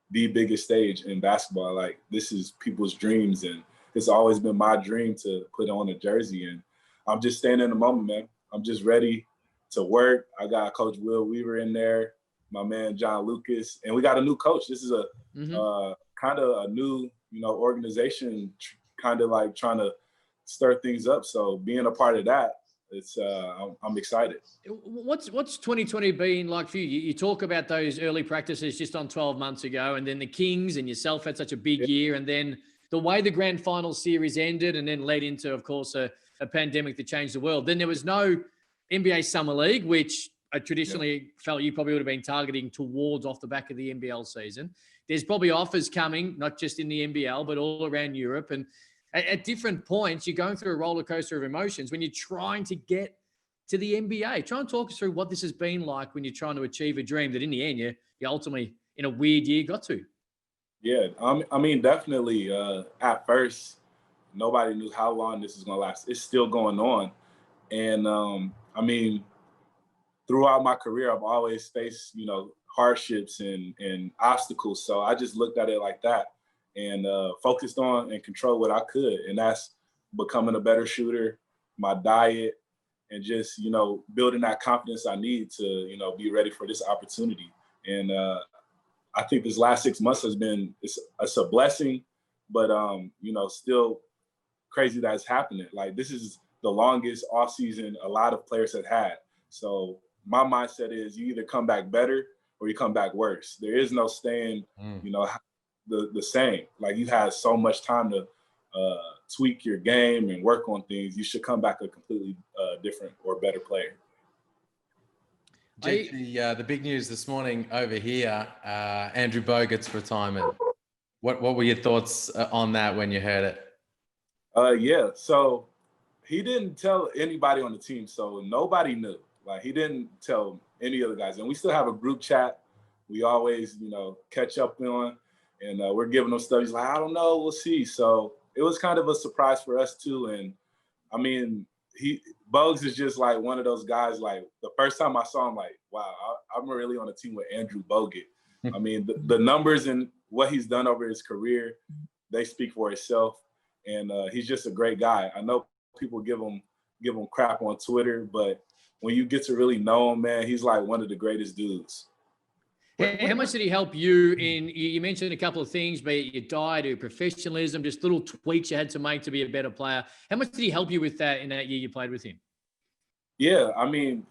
the biggest stage in basketball. This is people's dreams, and it's always been my dream to put on a jersey. And I'm just staying in the moment, man. I'm just ready to work. I got Coach Will Weaver in there, my man John Lucas, and we got a new coach. This is a kind of a new, organization, kind of trying to stir things up. So being a part of that, it's I'm excited. What's 2020 been like for you? You talk about those early practices just on 12 months ago, and then the Kings and yourself had such a big year, and then the way the grand final series ended and then led into, of course, a pandemic that changed the world. Then there was no NBA Summer League, which I traditionally felt you probably would have been targeting towards off the back of the NBL season. There's probably offers coming, not just in the NBL, but all around Europe. And at different points, you're going through a roller coaster of emotions when you're trying to get to the NBA. Try and talk us through what this has been like when you're trying to achieve a dream that in the end, you ultimately, in a weird year, got to. Yeah, I mean, definitely. At first, nobody knew how long this is going to last. It's still going on. And, I mean, throughout my career, I've always faced, hardships and obstacles. So I just looked at it like that and focused on and control what I could. And that's becoming a better shooter, my diet, and just, building that confidence I need to, be ready for this opportunity. And I think this last 6 months has been, it's a blessing, but, still crazy that it's happening. Like, this is the longest off season a lot of players have had. So my mindset is you either come back better or you come back worse. There is no staying, the same. Like, you had so much time to tweak your game and work on things. You should come back a completely different or better player. The big news this morning over here, Andrew Bogut's retirement. What were your thoughts on that when you heard it? Yeah, so he didn't tell anybody on the team, so nobody knew. Like, he didn't tell any of the guys. And we still have a group chat we always, catch up on. And we're giving them stuff. He's like, I don't know, we'll see. So it was kind of a surprise for us too. And I mean, Bugs is just like one of those guys, like the first time I saw him, like, wow, I'm really on a team with Andrew Bogut. I mean, the numbers and what he's done over his career, they speak for itself. And he's just a great guy. I know people give him crap on Twitter, but when you get to really know him, man, he's like one of the greatest dudes. How much did he help you in, you mentioned a couple of things, be it your diet or professionalism, just little tweaks you had to make to be a better player. How much did he help you with that in that year you played with him? Yeah, I mean,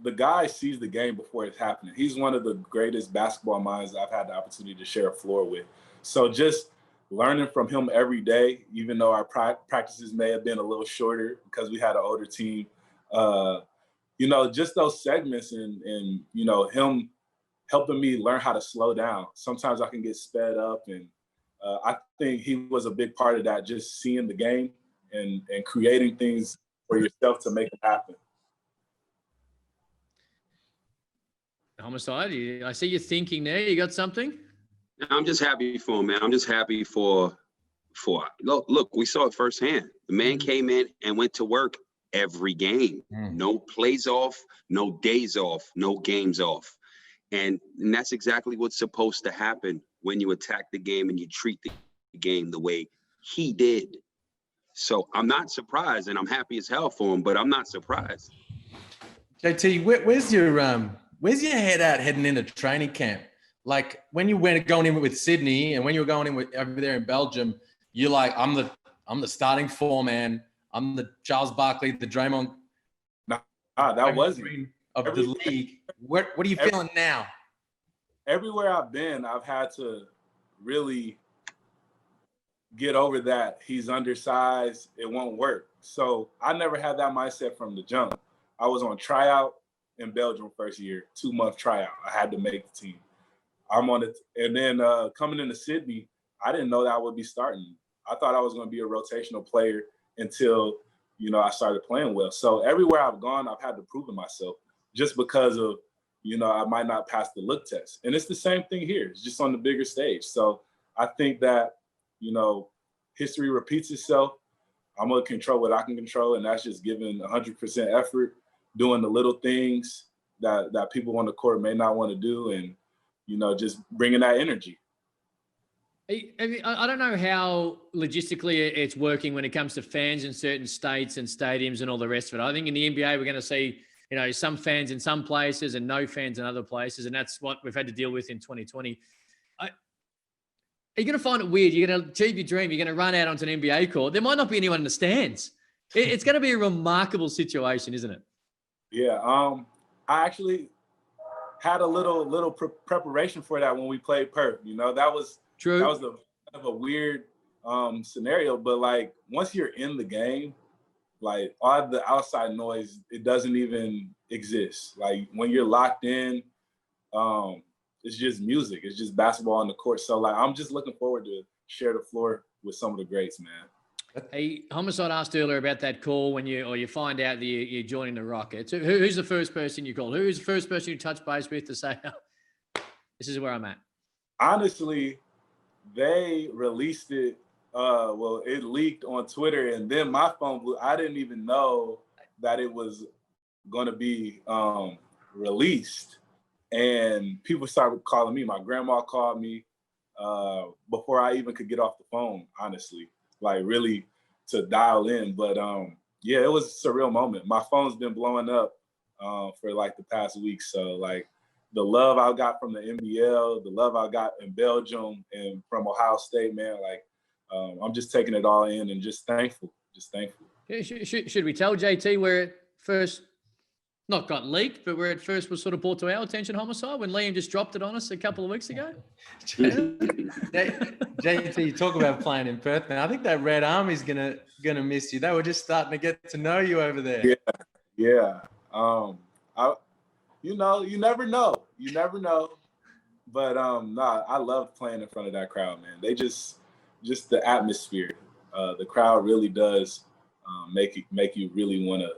the guy sees the game before it's happening. He's one of the greatest basketball minds I've had the opportunity to share a floor with. So just learning from him every day, even though our practices may have been a little shorter because we had an older team, just those segments and him helping me learn how to slow down. Sometimes I can get sped up, and I think he was a big part of that, just seeing the game and creating things for yourself to make it happen. Homicide, I see you thinking there. You got something? I'm just happy for him, man. I'm just happy for look, we saw it firsthand. The man came in and went to work every game. No plays off, no days off, no games off. And that's exactly what's supposed to happen when you attack the game and you treat the game the way he did. So I'm not surprised, and I'm happy as hell for him, but I'm not surprised. JT, where's your head at heading into training camp? Like, when you went going in with Sydney and when you were going in with over there in Belgium, you're like, I'm the starting four man. I'm the Charles Barkley, the Draymond. That wasn't of the league. What are you feeling now? Everywhere I've been, I've had to really get over that. He's undersized. It won't work. So I never had that mindset from the jump. I was on tryout in Belgium first year, 2-month tryout. I had to make the team. I'm on it. And then coming into Sydney, I didn't know that I would be starting. I thought I was going to be a rotational player until, I started playing well. So everywhere I've gone, I've had to prove to myself just because of, I might not pass the look test. And it's the same thing here. It's just on the bigger stage. So I think that, history repeats itself. I'm going to control what I can control, and that's just giving 100% effort, doing the little things that people on the court may not want to do, and, just bringing that energy. I don't know how logistically it's working when it comes to fans in certain states and stadiums and all the rest of it. I think in the NBA, we're going to see, some fans in some places and no fans in other places. And that's what we've had to deal with in 2020. Are you going to find it weird? You're going to achieve your dream. You're going to run out onto an NBA court. There might not be anyone in the stands. It's going to be a remarkable situation, isn't it? Yeah. I actually had a little preparation for that when we played Perth. That was true. That was a weird scenario. But like, once you're in the game, Like all the outside noise, it doesn't even exist. Like when you're locked in, it's just music. It's just basketball on the court. So like, I'm just looking forward to share the floor with some of the greats, man. Hey, Homicide asked earlier about that call when you find out that you're joining the Rockets. Who's the first person you called? Who's the first person you touch base with to say, oh, this is where I'm at? Honestly, they released it. Well, it leaked on Twitter, and then my phone blew. I didn't even know that it was going to be released, and people started calling me. My grandma called me before I even could get off the phone, honestly, like really to dial in. But yeah, it was a surreal moment. My phone's been blowing up for like the past week. So like the love I got from the NBL, the love I got in Belgium and from Ohio State, man, like I'm just taking it all in and just thankful. Should we tell JT where it first not got leaked, but where it first was sort of brought to our attention, Homicide, when Liam just dropped it on us a couple of weeks ago? JT, you talk about playing in Perth, man. I think that Red Army's gonna miss you. They were just starting to get to know you over there. Yeah. You never know. But I love playing in front of that crowd, man. They just the atmosphere. The crowd really does make you really want to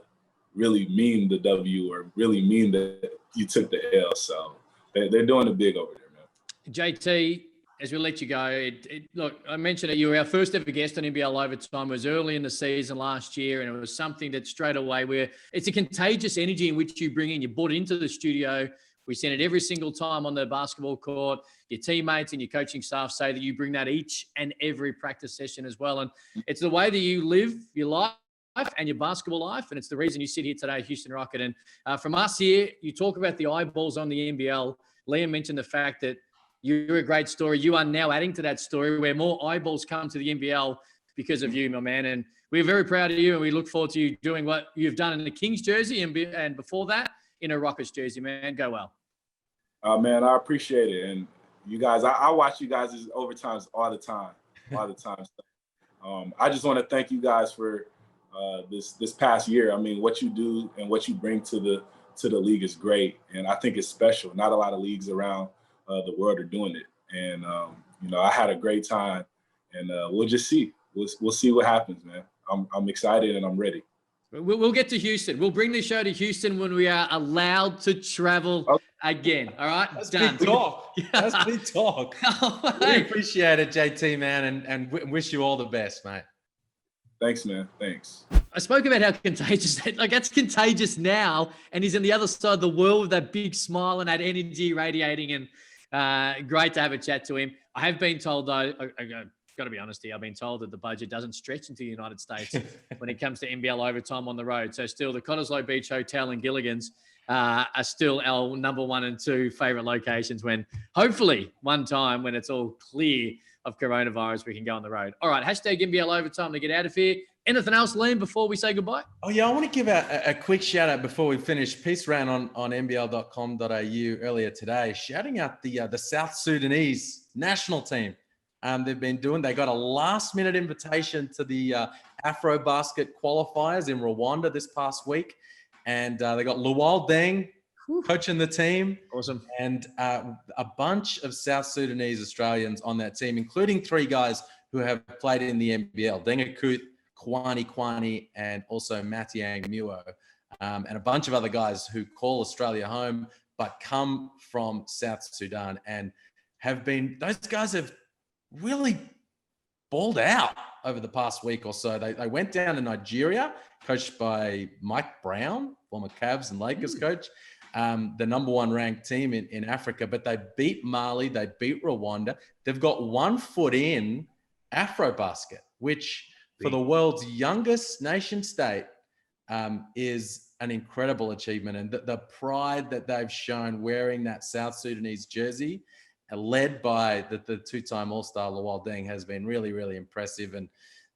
really mean the W or really mean that you took the L. So they're doing it big over there, man. JT, as we let you go, look, I mentioned it. You were our first ever guest on NBL Overtime. It was early in the season last year, and it was something that straight away it's a contagious energy in which you bring in. You brought it into the studio. We send it every single time on the basketball court. Your teammates and your coaching staff say that you bring that each and every practice session as well. And it's the way that you live your life and your basketball life. And it's the reason you sit here today, Houston Rocket. And from us here, you talk about the eyeballs on the NBL. Liam mentioned the fact that you're a great story. You are now adding to that story where more eyeballs come to the NBL because of you, my man. And we're very proud of you, and we look forward to you doing what you've done in the Kings jersey and before that in a Rockets jersey, man. Go well. Man, I appreciate it. And you guys, I watch you guys' overtimes all the time. So, I just want to thank you guys for this past year. I mean, what you do and what you bring to the league is great. And I think it's special. Not a lot of leagues around the world are doing it. And, I had a great time, and we'll just see. We'll see what happens, man. I'm excited and I'm ready. We'll get to Houston. We'll bring the show to Houston when we are allowed to travel again. All right? That's done. big talk. That's big talk. We appreciate it, JT, man, and wish you all the best, mate. Thanks, man. Thanks. I spoke about how contagious, that's contagious now, and he's on the other side of the world with that big smile and that energy radiating, and great to have a chat to him. I have been told, though, got to be honest here, I've been told that the budget doesn't stretch into the United States when it comes to NBL overtime on the road. So still, the Cottesloe Beach Hotel and Gilligan's are still our number 1 and 2 favorite locations when, hopefully, one time when it's all clear of coronavirus, we can go on the road. All right, hashtag NBL overtime to get out of here. Anything else, Liam, before we say goodbye? Oh, yeah, I want to give a quick shout out before we finish. Piece ran on nbl.com.au earlier today, shouting out the South Sudanese national team. They got a last-minute invitation to the AfroBasket qualifiers in Rwanda this past week. And they got Luwal Deng coaching the team. Awesome. And a bunch of South Sudanese Australians on that team, including 3 guys who have played in the NBL, Denga Kuth, Kwani, and also Matiang Muo, and a bunch of other guys who call Australia home but come from South Sudan and those guys have really balled out over the past week or so. They went down to Nigeria, coached by Mike Brown, former Cavs and Lakers coach, the number 1 ranked team in Africa, but they beat Mali, they beat Rwanda. They've got 1 foot in AfroBasket, which for the world's youngest nation state is an incredible achievement. And the pride that they've shown wearing that South Sudanese jersey, led by the 2-time All-Star Luwal Deng, has been really, really impressive. And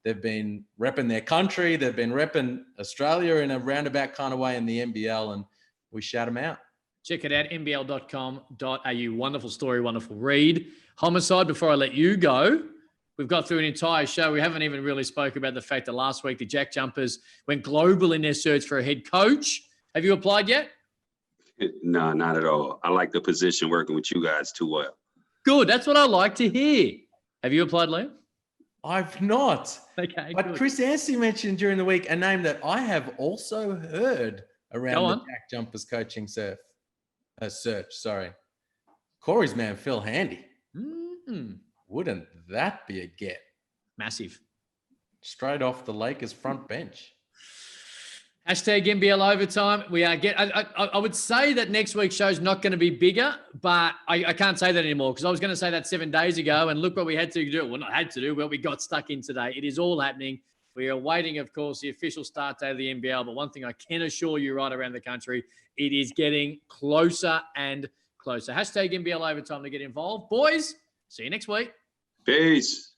they've been repping their country. They've been repping Australia in a roundabout kind of way in the NBL, and we shout them out. Check it out, nbl.com.au. Wonderful story, wonderful read. Homicide, before I let you go, We've got through an entire show. We haven't even really spoke about the fact that last week the Jack Jumpers went global in their search for a head coach. Have you applied yet? No, not at all. I like the position working with you guys too well. Good. That's what I like to hear. Have you applied, Liam? I've not. Okay. But good. Chris Anstey mentioned during the week a name that I have also heard around the Jack Jumpers coaching search. Sorry. Corey's man, Phil Handy. Wouldn't that be a get? Massive. Straight off the Lakers front bench. Hashtag NBL overtime. We are I would say that next week's show's not going to be bigger, but I can't say that anymore because I was going to say that 7 days ago, and look what we had to do. Well, not had to do, but we got stuck in today. It is all happening. We are waiting, of course, the official start date of the NBL. But one thing I can assure you right around the country, it is getting closer and closer. Hashtag NBL overtime to get involved. Boys, see you next week. Peace.